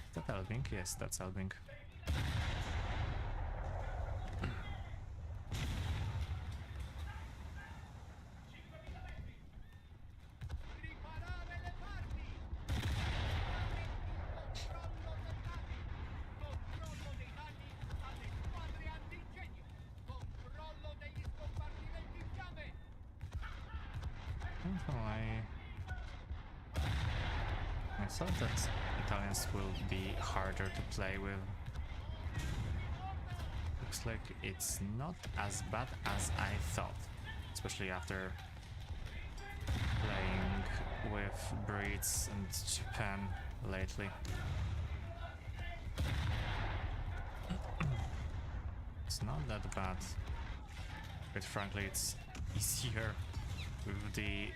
Is that Elving? Yes, that's Elving. I thought that Italians will be harder to play with. Looks like it's not as bad as I thought, especially after playing with Brits and Japan lately. It's not that bad, but frankly it's easier with the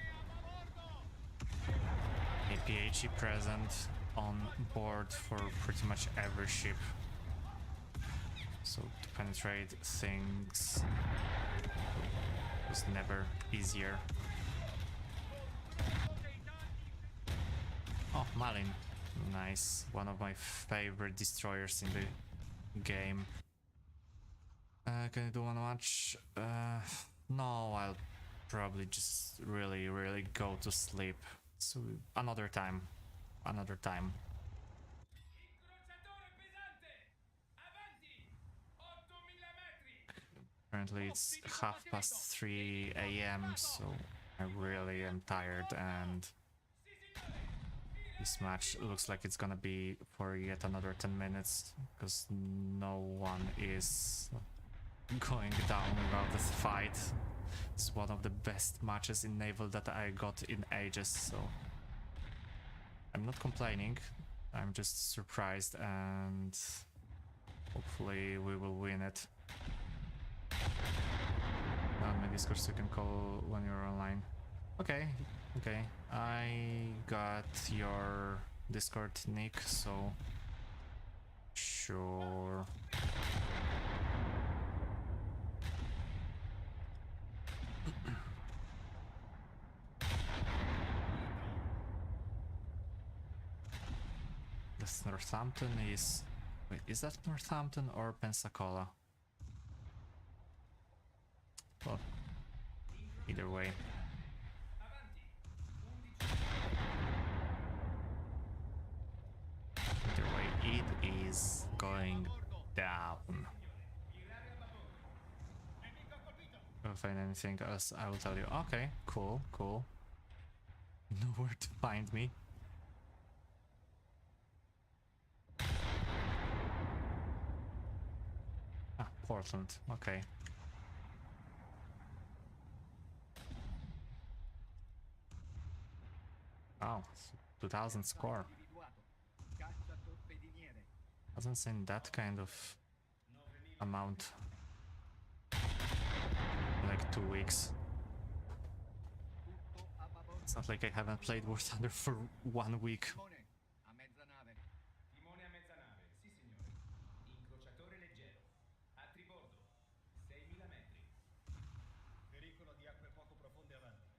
APHE present on board for pretty much every ship. So to penetrate things was never easier. Oh, Malin. Nice. One of my favorite destroyers in the game. Can you do one match? No, I'll probably just really go to sleep. So another time. Currently it's 3:30 AM, so I really am tired and this match looks like it's gonna be for yet another 10 minutes because no one is going down without this fight. It's one of the best matches in Naval that I got in ages, so I'm not complaining, I'm just surprised and hopefully we will win it. On my Discord so you can call when you're online. Okay, I got your Discord nick, so sure. This Northampton is... wait, is that Northampton or Pensacola? Well, either way. Either way, it is going down. If I find anything else, I will tell you. Okay, cool. Nowhere to find me. Ah, Portland, okay. Oh, 2000 score. Hasn't seen that kind of amount in like 2 weeks. It's not like I haven't played War Thunder for 1 week. Timone a mezza nave. Timone a mezza nave, sì signore. Incrociatore leggero. A tribordo. 6.000 metri. Pericolo di acque poco profonde avanti.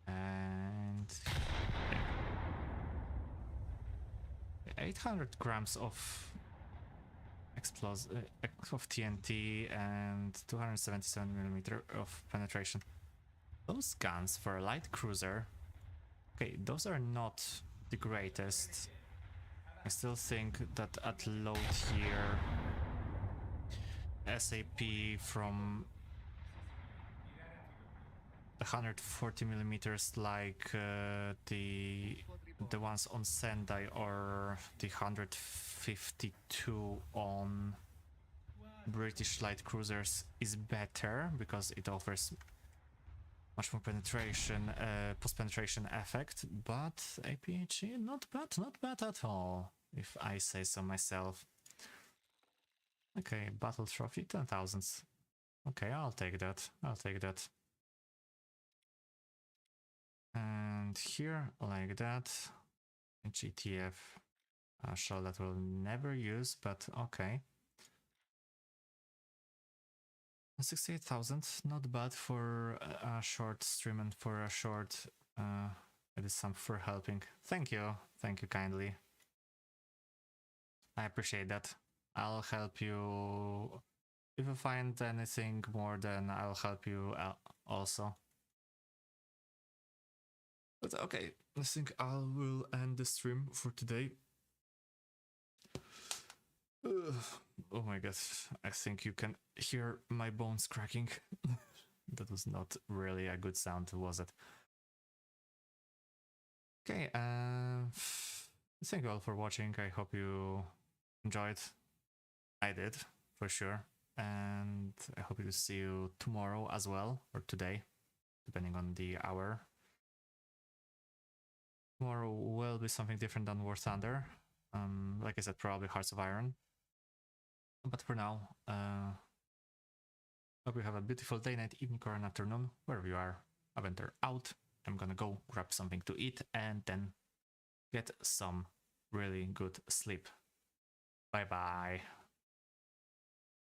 And 800 grams of of TNT and 277 millimeter of penetration. Those guns for a light cruiser, okay, those are not the greatest. I still think that at load here, SAP from 140 millimeters like the ones on Sendai or the 152 on British light cruisers is better because it offers much more penetration, post-penetration effect, but APHE not bad at all, if I say so myself. Okay, battle trophy, 10,000. Okay, I'll take that. And here, like that, GTF shell that we'll never use, but okay. 68,000, not bad for a short stream and for a short. It is some for helping. Thank you kindly. I appreciate that. I'll help you if I find anything more. Then I'll help you also. But okay, I think I will end the stream for today. Oh my god, I think you can hear my bones cracking. That was not really a good sound, was it? Okay, thank you all for watching. I hope you enjoyed. I did, for sure. And I hope to see you tomorrow as well, or today, depending on the hour. Tomorrow will be something different than War Thunder. Like I said, probably Hearts of Iron. But for now, hope you have a beautiful day, night, evening, or an afternoon, wherever you are. Adventure out. I'm gonna go grab something to eat and then get some really good sleep. Bye bye.